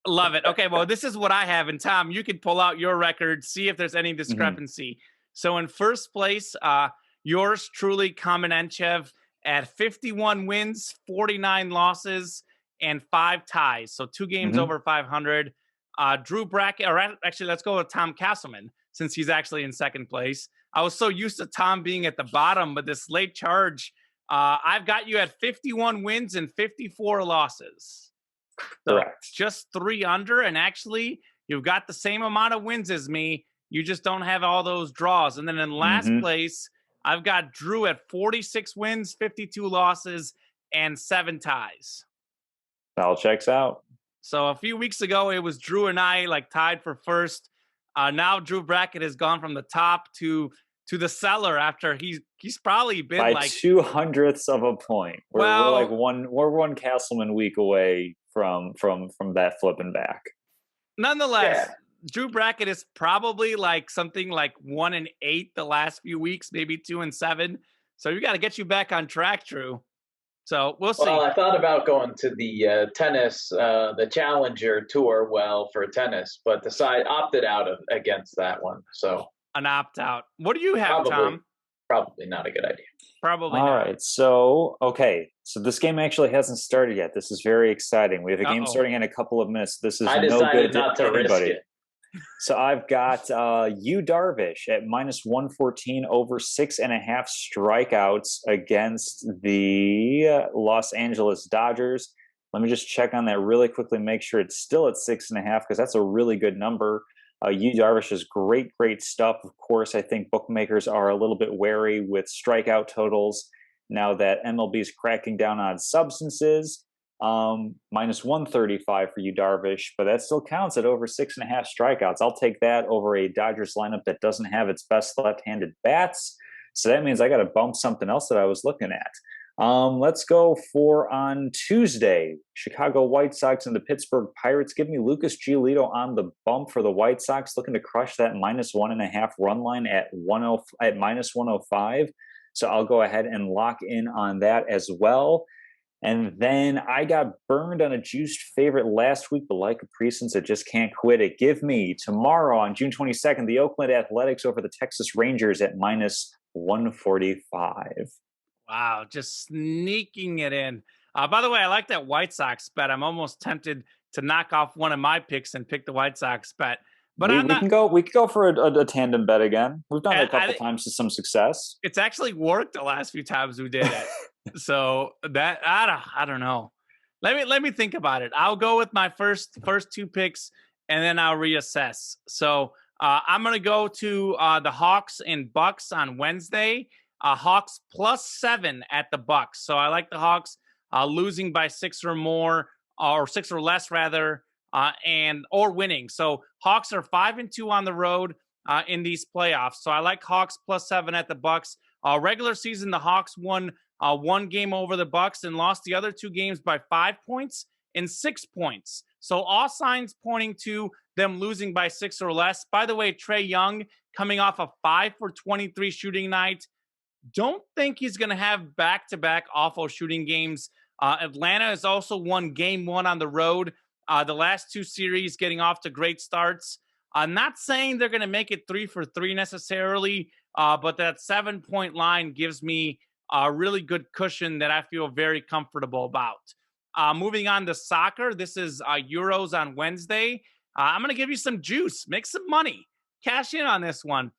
Love it. Okay, well, this is what I have. And Tom, you can pull out your record, see if there's any discrepancy. So in first place, yours truly, Kamenechev, at 51 wins, 49 losses, and 5 ties. So 2 games over 500. Drew Brackett, or actually, let's go with Tom Castleman, since he's actually in second place. I was so used to Tom being at the bottom, but this late charge, I've got you at 51 wins and 54 losses. So correct. Just 3 under, and actually, you've got the same amount of wins as me. You just don't have all those draws. And then in last place, I've got Drew at 46 wins, 52 losses, and 7 ties. All checks out. So a few weeks ago, it was Drew and I like tied for first. Now Drew Brackett has gone from the top to the cellar after he's probably been by like 200ths of a point. We're like one Castleman week away from that flipping back. Nonetheless, Drew Brackett is probably like something like 1-8 the last few weeks, maybe 2-7. So we got to get you back on track, Drew. So we'll see. Well, I thought about going to the tennis, the Challenger Tour, for tennis, but opted out against that one. So an opt out. What do you have, Tom? Probably not a good idea. Probably All not. right. So this game actually hasn't started yet. This is very exciting. We have a game starting in a couple of minutes. This is no good not to anybody. Risk it. So I've got Yu Darvish at -114 over 6.5 strikeouts against the Los Angeles Dodgers. Let me just check on that really quickly, make sure it's still at 6.5 because that's a really good number. Yu Darvish is great stuff. Of course, I think bookmakers are a little bit wary with strikeout totals now that MLB is cracking down on substances. -135 for Yu Darvish, but that still counts at over 6.5 strikeouts. I'll take that over a Dodgers lineup that doesn't have its best left-handed bats. So that means I got to bump something else that I was looking at. Let's go for on Tuesday, Chicago White Sox and the Pittsburgh Pirates. Give me Lucas Giolito on the bump for the White Sox, looking to crush that -1.5 run line at -105. So I'll go ahead and lock in on that as well. And then I got burned on a juiced favorite last week, but like Caprice, I just can't quit it. Give me tomorrow on June 22nd, the Oakland Athletics over the Texas Rangers at -145. Wow, just sneaking it in. By the way, I like that White Sox bet. I'm almost tempted to knock off one of my picks and pick the White Sox bet. But we can go for a tandem bet again. We've done it a couple times to some success. It's actually worked the last few times we did it. So that I don't know. Let me think about it. I'll go with my first 2 picks and then I'll reassess. So I'm gonna go to the Hawks and Bucks on Wednesday. Hawks +7 at the Bucks. So I like the Hawks losing by 6 or more, or 6 or less rather, or winning. So Hawks are 5-2 on the road in these playoffs. So I like Hawks +7 at the Bucks. Regular season, the Hawks won 1 game over the Bucks and lost the other 2 games by 5 points and 6 points. So all signs pointing to them losing by 6 or less. By the way, Trae Young coming off a 5 for 23 shooting night. Don't think he's going to have back-to-back awful shooting games. Atlanta has also won game 1 on the road. The last 2 series getting off to great starts. I'm not saying they're going to make it 3 for 3 necessarily, but that 7-point line gives me a really good cushion that I feel very comfortable about. Moving on to soccer, this is Euros on Wednesday. I'm going to give you some juice. Make some money. Cash in on this one.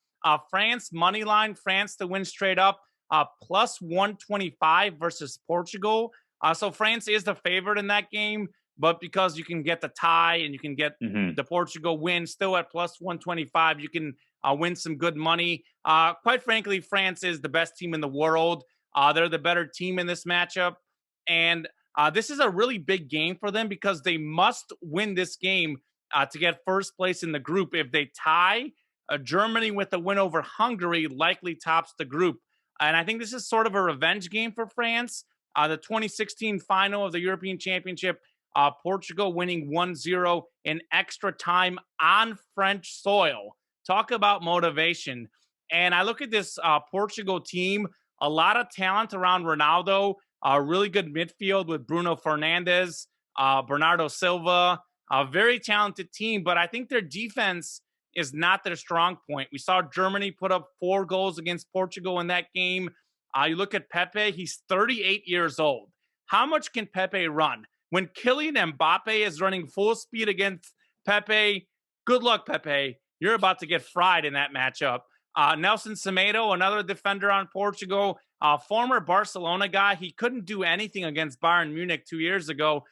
France money line, France to win straight up, +125 versus Portugal. So France is the favorite in that game, but because you can get the tie and you can get the Portugal win still at +125, you can win some good money. Quite frankly, France is the best team in the world. They're the better team in this matchup. And this is a really big game for them because they must win this game to get first place in the group. If they tie, Germany with a win over Hungary likely tops the group. And I think this is sort of a revenge game for France. The 2016 final of the European Championship, Portugal winning 1-0 in extra time on French soil. Talk about motivation. And I look at this Portugal team, a lot of talent around Ronaldo, a really good midfield with Bruno Fernandes, Bernardo Silva, a very talented team, but I think their defense is not their strong point. We saw Germany put up 4 goals against Portugal in that game. You look at Pepe, he's 38 years old. How much can Pepe run? When Kylian Mbappe is running full speed against Pepe, good luck, Pepe. You're about to get fried in that matchup. Nelson Semedo, another defender on Portugal, former Barcelona guy. He couldn't do anything against Bayern Munich 2 years ago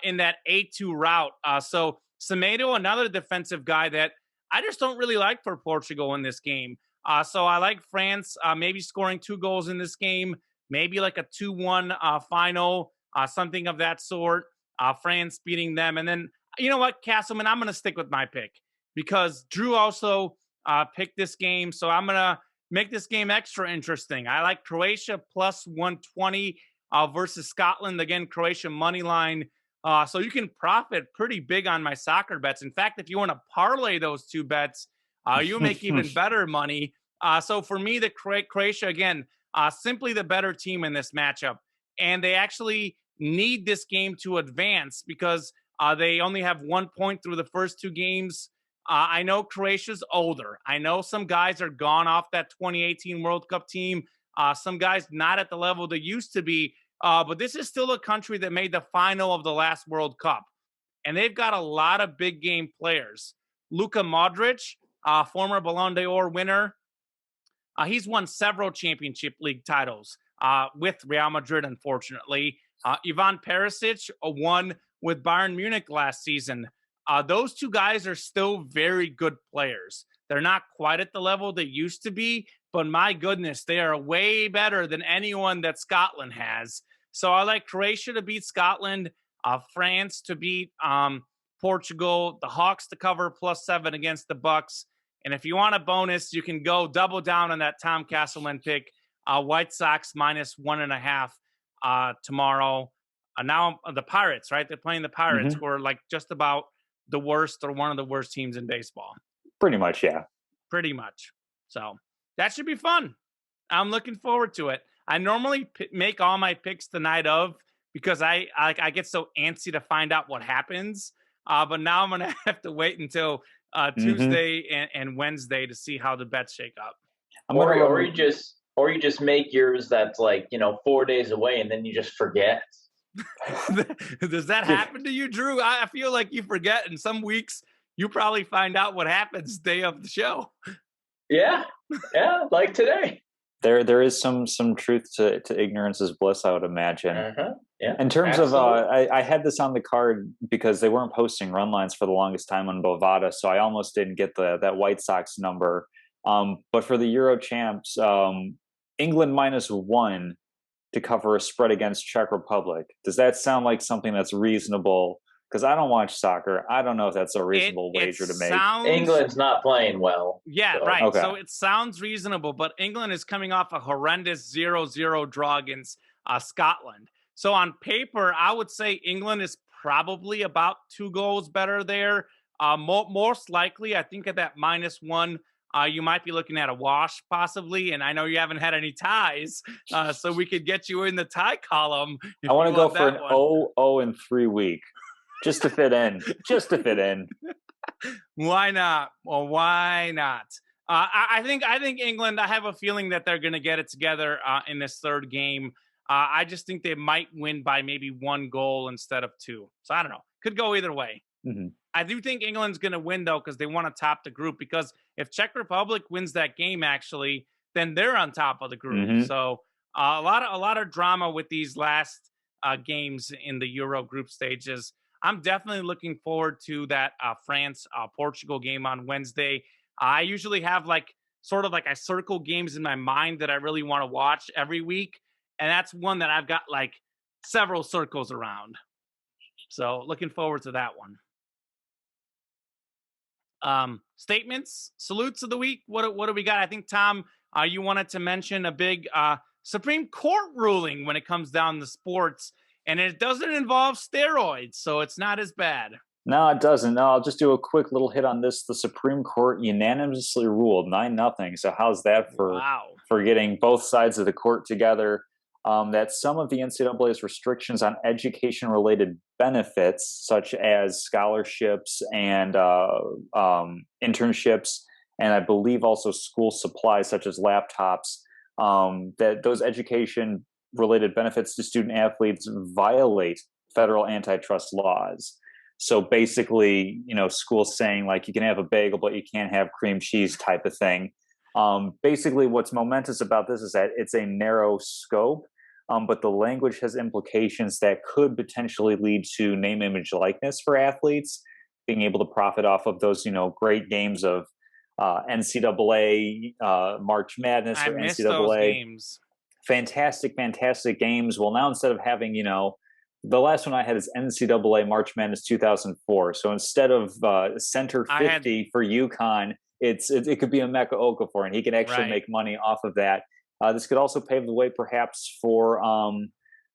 in that 8-2 rout. So Semedo, another defensive guy that I just don't really like for Portugal in this game. So I like France maybe scoring 2 goals in this game, maybe like a 2-1 final, something of that sort. France beating them. And then, you know what, Castleman, I'm going to stick with my pick because Drew also picked this game. So I'm going to make this game extra interesting. I like Croatia plus 120 versus Scotland. Again, Croatia money line. So you can profit pretty big on my soccer bets. In fact, if you want to parlay those two bets, you make even better money. So for me, the Croatia, again, simply the better team in this matchup. And they actually need this game to advance because they only have 1 point through the first 2 games. I know Croatia's older. I know some guys are gone off that 2018 World Cup team. Some guys not at the level they used to be. But this is still a country that made the final of the last World Cup. And they've got a lot of big game players. Luka Modric, former Ballon d'Or winner. He's won several championship league titles with Real Madrid, unfortunately. Ivan Perisic won with Bayern Munich last season. Those 2 guys are still very good players. They're not quite at the level they used to be, but my goodness, they are way better than anyone that Scotland has. So I like Croatia to beat Scotland, France to beat Portugal, the Hawks to cover +7 against the Bucks. And if you want a bonus, you can go double down on that Tom Castleman pick. White Sox -1.5 tomorrow. Now the Pirates, right? They're playing the Pirates, who are like just about the worst or one of the worst teams in baseball. Pretty much, yeah. Pretty much. So that should be fun. I'm looking forward to it. I normally make all my picks the night of because I get so antsy to find out what happens. But now I'm going to have to wait until Tuesday and Wednesday to see how the bets shake up. Or you just make yours that's like, 4 days away and then you just forget. Does that happen to you, Drew? I feel like you forget, and some weeks you probably find out what happens day of the show. Yeah, like today. There is some truth to ignorance is bliss, I would imagine. Yeah, in terms of, I had this on the card because they weren't posting run lines for the longest time on Bovada, so I almost didn't get that White Sox number. But for the Euro champs, England -1 to cover a spread against Czech Republic. Does that sound like something that's reasonable? Because I don't watch soccer. I don't know if that's a reasonable wager to make. England's not playing well. Yeah, so. Right. Okay. So it sounds reasonable, but England is coming off a horrendous 0-0 draw against Scotland. So on paper, I would say England is probably about 2 goals better there. Most likely, I think at that -1, you might be looking at a wash possibly. And I know you haven't had any ties, so we could get you in the tie column. I want to go for an 0-0-3 week. Just to fit in. Why not? Well, why not? I think England, I have a feeling that they're going to get it together in this third game. I just think they might win by maybe 1 goal instead of 2. So I don't know. Could go either way. I do think England's going to win, though, because they want to top the group. Because if Czech Republic wins that game, actually, then they're on top of the group. So a lot of drama with these last games in the Euro group stages. I'm definitely looking forward to that France-Portugal game on Wednesday. I usually have sort of I circle games in my mind that I really want to watch every week. And that's one that I've got several circles around. So looking forward to that one. Statements, salutes of the week. What do we got? I think, Tom, you wanted to mention a big Supreme Court ruling when it comes down to sports. And it doesn't involve steroids, so it's not as bad. No, it doesn't. No, I'll just do a quick little hit on this. The Supreme Court unanimously ruled 9-0. So how's that for getting both sides of the court together? That some of the NCAA's restrictions on education-related benefits, such as scholarships and internships, and I believe also school supplies such as laptops, that those education-related benefits to student athletes violate federal antitrust laws. So basically, schools saying you can have a bagel, but you can't have cream cheese type of thing. Basically, what's momentous about this is that it's a narrow scope, but the language has implications that could potentially lead to name, image, likeness for athletes. being able to profit off of those, great games of NCAA March Madness I or miss NCAA. those games. Fantastic, fantastic games. Well, now instead of having, the last one I had is NCAA March Madness 2004. So instead of center 50 for UConn, it could be Emeka Okafor, and he can actually make money off of that. This could also pave the way, perhaps, for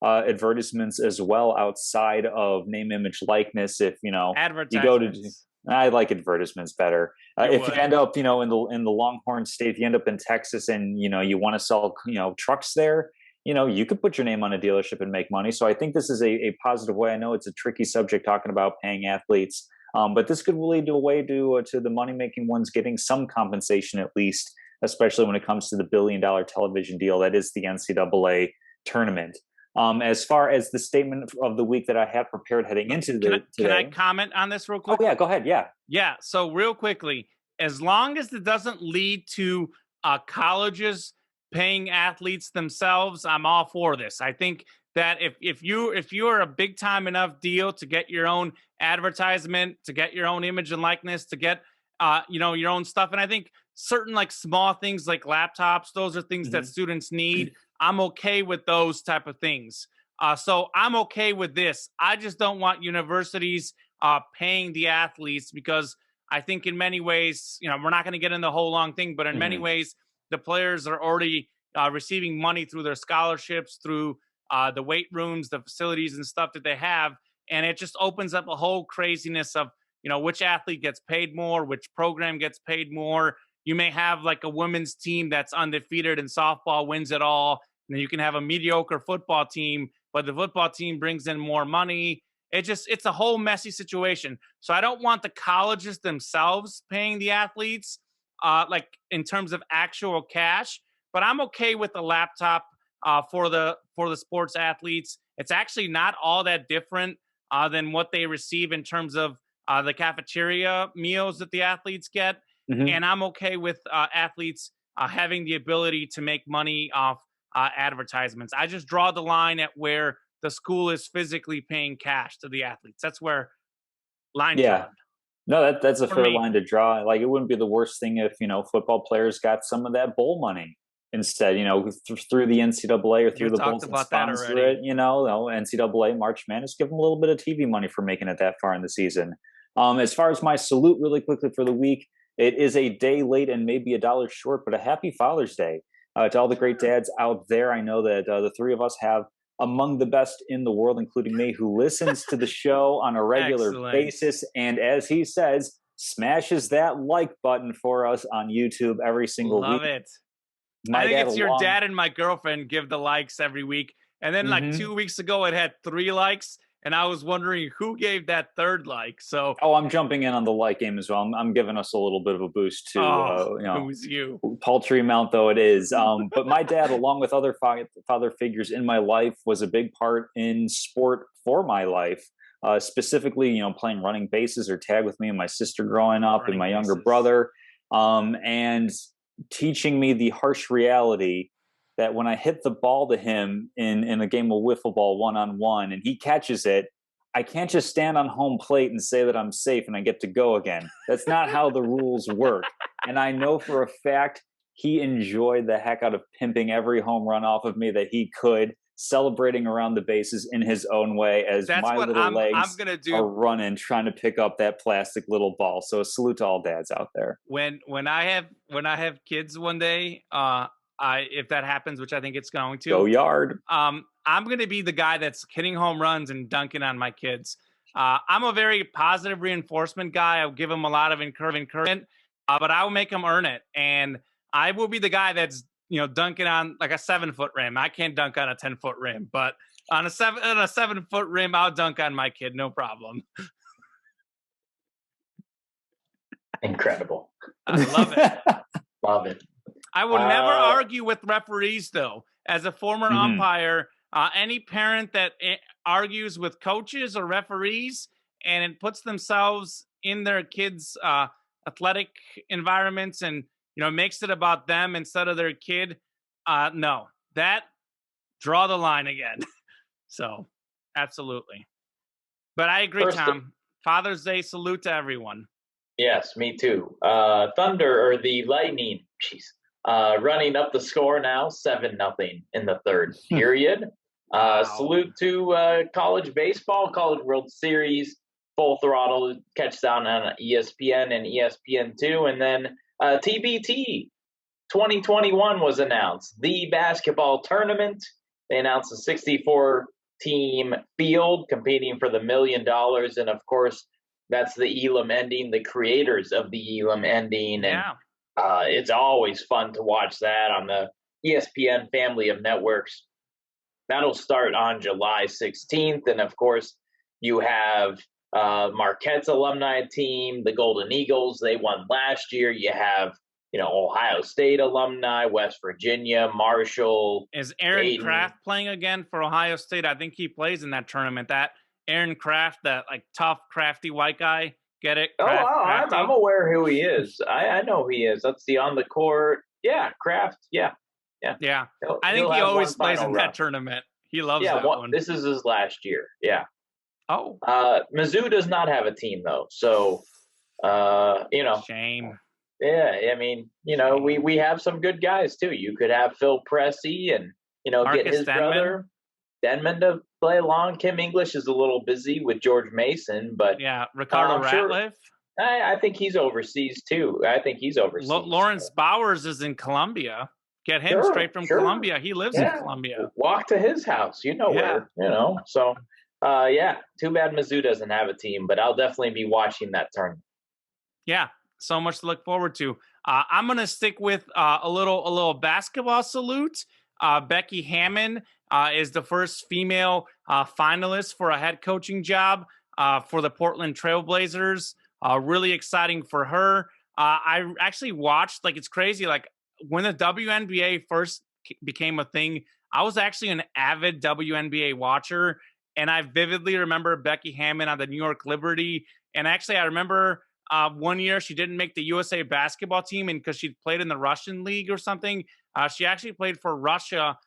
advertisements as well outside of name, image, likeness. If you go to, I like advertisements better. If you end up, in the Longhorn State, if you end up in Texas, and you want to sell, trucks there, you could put your name on a dealership and make money. So I think this is a positive way. I know it's a tricky subject talking about paying athletes, but this could lead to a way to the money making ones getting some compensation at least, especially when it comes to the $1 billion television deal that is the NCAA tournament. As far as the statement of the week that I have prepared heading into today. Can I comment on this real quick? Oh, yeah, go ahead. Yeah. Yeah. So real quickly, as long as it doesn't lead to colleges paying athletes themselves, I'm all for this. I think that if you are a big time enough deal to get your own advertisement, to get your own image and likeness, to get your own stuff, and I think certain like small things like laptops, those are things that students need. I'm okay with those type of things. So I'm okay with this. I just don't want universities paying the athletes, because I think in many ways, we're not going to get in the whole long thing, but in many ways, the players are already receiving money through their scholarships, through the weight rooms, the facilities and stuff that they have. And it just opens up a whole craziness of, which athlete gets paid more, which program gets paid more. You may have like a women's team that's undefeated in softball, wins it all. And then you can have a mediocre football team, but the football team brings in more money. It's a whole messy situation. So I don't want the colleges themselves paying the athletes, like in terms of actual cash, but I'm okay with the laptop for the sports athletes. It's actually not all that different than what they receive in terms of the cafeteria meals that the athletes get. And I'm okay with athletes having the ability to make money off advertisements. I just draw the line at where the school is physically paying cash to the athletes. That's where line drawn. No, that's a fair line to draw. Like, it wouldn't be the worst thing if, football players got some of that bowl money instead, through the NCAA or through the bowls that sponsor it, NCAA March Madness, give them a little bit of TV money for making it that far in the season. As far as my salute really quickly for the week, it is a day late and maybe a dollar short, but a happy Father's Day to all the great dads out there. I know that the three of us have among the best in the world, including me, who listens to the show on a regular basis. And as he says, smashes that like button for us on YouTube every single week. Love it. I think it's your dad and my girlfriend give the likes every week. And then like 2 weeks ago, it had 3 likes. And I was wondering who gave that third like. So, I'm jumping in on the like game as well. I'm giving us a little bit of a boost too. Who's you? Paltry amount though it is. But my dad, along with other father figures in my life, was a big part in sport for my life. Specifically, playing running bases or tag with me and my sister growing up, and my younger brother, and teaching me the harsh reality that when I hit the ball to him in a game of wiffle ball 1-on-1 and he catches it, I can't just stand on home plate and say that I'm safe and I get to go again. That's not how the rules work. And I know for a fact he enjoyed the heck out of pimping every home run off of me that he could, celebrating around the bases in his own way as my little legs are running, trying to pick up that plastic little ball. So a salute to all dads out there. When I have kids one day, if that happens, which I think it's going to, go Yard. I'm going to be the guy that's hitting home runs and dunking on my kids. I'm a very positive reinforcement guy. I'll give them a lot of encouragement, but I will make them earn it. And I will be the guy that's, dunking on like a 7-foot rim. I can't dunk on a 10-foot rim, but on a 7-foot rim, I'll dunk on my kid. No problem. Incredible. I love it. Love it. I will never argue with referees, though. As a former umpire, any parent that argues with coaches or referees and it puts themselves in their kids' athletic environments and makes it about them instead of their kid, no, that draw the line again. So, absolutely. But I agree, Tom. Father's Day salute to everyone. Yes, me too. Thunder or the Lightning, jeez, running up the score now, 7-0 in the third period. Wow. Salute to college baseball, College World Series, full throttle, catch down on ESPN and ESPN2. And then TBT 2021 was announced, the basketball tournament. They announced a 64 team field competing for the $1 million. And of course, that's the Elam ending, the creators of the Elam ending. And it's always fun to watch that on the ESPN family of networks. That'll start on July 16th. And of course, you have Marquette's alumni team, the Golden Eagles. They won last year. You have, Ohio State alumni, West Virginia, Marshall. Is Aaron Dayton. Kraft playing again for Ohio State? I think he plays in that tournament. That Aaron Kraft, that tough, crafty white guy. Get it? I'm aware who he is. I know who he is. That's the on the court. Yeah, Kraft. Yeah. I think he always plays in that tournament. He loves that one. This is his last year. Yeah. Oh. Mizzou does not have a team though, so shame. Yeah, I mean, we have some good guys too. You could have Phil Pressey and Marcus get his brother Denman to play along. Kim English is a little busy with George Mason, but Ricardo Ratliff. I think he's overseas too. Lawrence Bowers is in Columbia. Get him straight from Columbia. He lives in Columbia. Walk to his house. Where. So, too bad Mizzou doesn't have a team, but I'll definitely be watching that tournament. Yeah, so much to look forward to. I'm going to stick with a little basketball salute. Becky Hammon is the first female finalist for a head coaching job for the Portland Trailblazers. Really exciting for her. I actually watched, it's crazy, when the WNBA first became a thing, I was actually an avid WNBA watcher, and I vividly remember Becky Hammon on the New York Liberty. And actually, I remember one year she didn't make the USA basketball team, and because she'd played in the Russian league or something, she actually played for Russia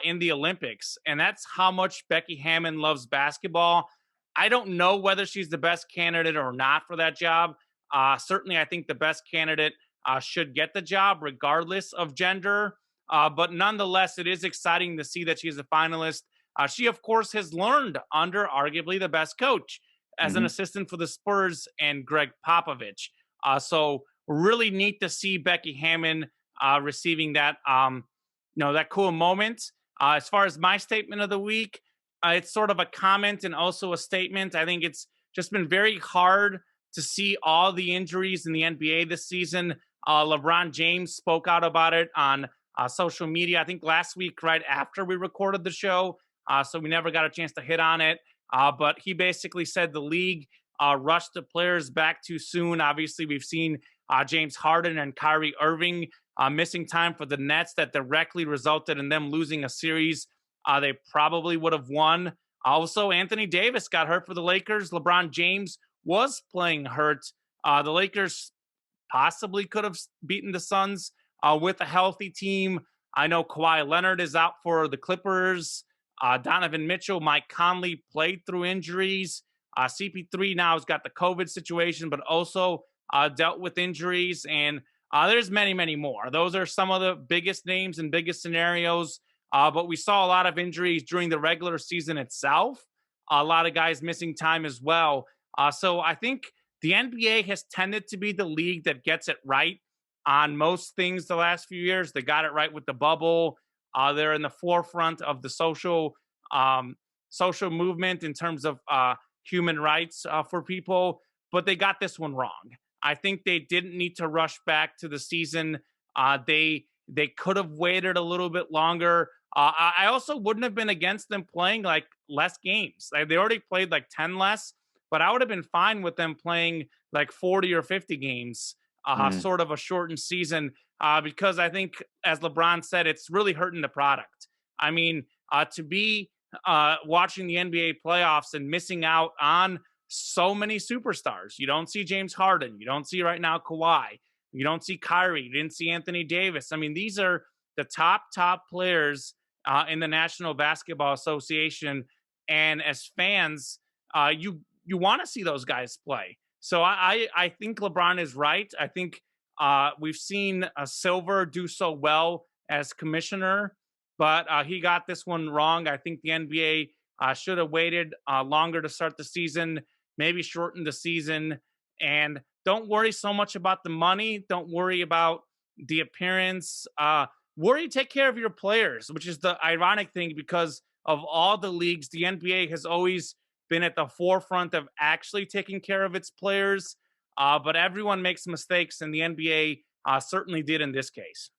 in the Olympics. And that's how much Becky Hammon loves basketball. I don't know whether she's the best candidate or not for that job. Certainly, I think the best candidate should get the job regardless of gender. But nonetheless, it is exciting to see that she's a finalist. She, of course, has learned under arguably the best coach as an assistant for the Spurs and Greg Popovich. So really neat to see Becky Hammon receiving that, that cool moment. As far as my statement of the week, it's sort of a comment and also a statement. I think it's just been very hard to see all the injuries in the NBA this season. LeBron James spoke out about it on social media, I think last week, right after we recorded the show. So we never got a chance to hit on it. But he basically said the league rushed the players back too soon. Obviously, we've seen James Harden and Kyrie Irving missing time for the Nets that directly resulted in them losing a series they probably would have won. Also, Anthony Davis got hurt for the Lakers. LeBron James was playing hurt. The Lakers possibly could have beaten the Suns with a healthy team. I know Kawhi Leonard is out for the Clippers. Donovan Mitchell, Mike Conley played through injuries. CP3 now has got the COVID situation, but also dealt with injuries. And there's many, many more. Those are some of the biggest names and biggest scenarios. But we saw a lot of injuries during the regular season itself. A lot of guys missing time as well. So I think the NBA has tended to be the league that gets it right on most things the last few years. They got it right with the bubble. They're in the forefront of the social movement in terms of human rights for people, but they got this one wrong. I think they didn't need to rush back to the season. They could have waited a little bit longer. I also wouldn't have been against them playing less games. They already played 10 less, but I would have been fine with them playing 40 or 50 games, sort of a shortened season. Because I think, as LeBron said, it's really hurting the product. I mean, to be watching the NBA playoffs and missing out on so many superstars. You don't see James Harden. You don't see right now Kawhi. You don't see Kyrie. You didn't see Anthony Davis. I mean, these are the top players in the National Basketball Association. And as fans, you you want to see those guys play. So I think LeBron is right. I think we've seen Silver do so well as commissioner, but he got this one wrong. I think the NBA should have waited longer to start the season, maybe shorten the season. And don't worry so much about the money. Don't worry about the appearance. Take care of your players, which is the ironic thing, because of all the leagues, the NBA has always been at the forefront of actually taking care of its players. But everyone makes mistakes, and the NBA certainly did in this case.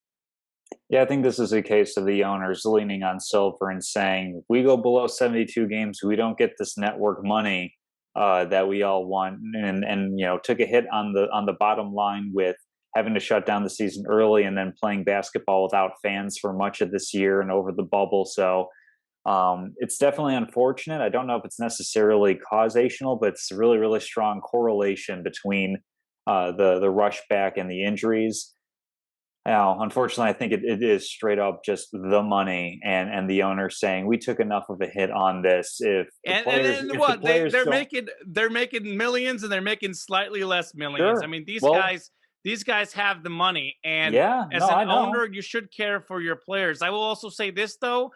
Yeah, I think this is a case of the owners leaning on Silver and saying, if we go below 72 games, we don't get this network money that we all want, and took a hit on the bottom line with having to shut down the season early and then playing basketball without fans for much of this year and over the bubble. So it's definitely unfortunate. I don't know if it's necessarily causational, but it's a really, really strong correlation between the rush back and the injuries. Now, unfortunately, I think it is straight up just the money and the owner saying we took enough of a hit on this. If the players, and what the players they're making millions, and they're making slightly less millions. Sure. I mean, Well, these guys have the money, and yeah, as no, I an know. owner, you should care for your players. I will also say this though,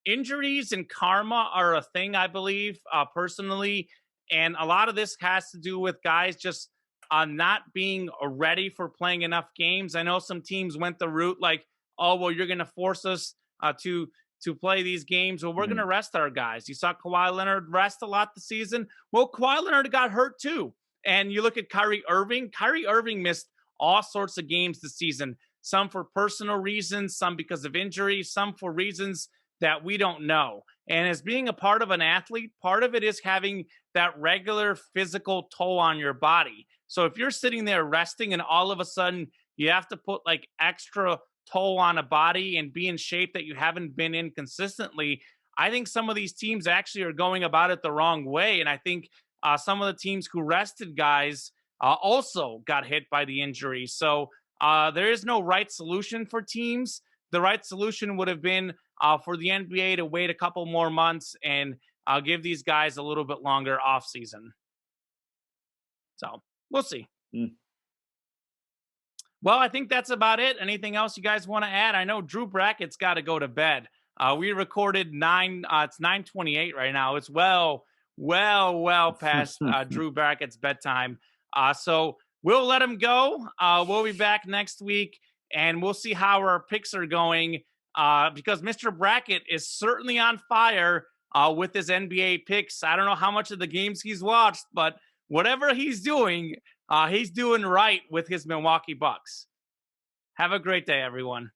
injuries and karma are a thing, I believe, personally, and a lot of this has to do with guys just not being ready for playing enough games. I know some teams went the route like, oh, well, you're going to force us to play these games. Well, we're going to rest our guys. You saw Kawhi Leonard rest a lot this season. Well, Kawhi Leonard got hurt too. And you look at Kyrie Irving. Kyrie Irving missed all sorts of games this season, some for personal reasons, some because of injury, some for reasons that we don't know. And as being a part of an athlete, part of it is having that regular physical toll on your body. So if you're sitting there resting and all of a sudden you have to put like extra toll on a body and be in shape that you haven't been in consistently, I think some of these teams actually are going about it the wrong way. And I think some of the teams who rested guys also got hit by the injury. So there is no right solution for teams. The right solution would have been for the NBA to wait a couple more months and give these guys a little bit longer off season. So we'll see. Well, I think that's about it. Anything else you guys want to add? I know Drew Brackett's got to go to bed. We recorded it's 9:28 right now. It's well past Drew Brackett's bedtime. So we'll let him go. We'll be back next week, and we'll see how our picks are going, because Mr. Brackett is certainly on fire with his NBA picks. I don't know how much of the games he's watched, but whatever he's doing right with his Milwaukee Bucks. Have a great day, everyone.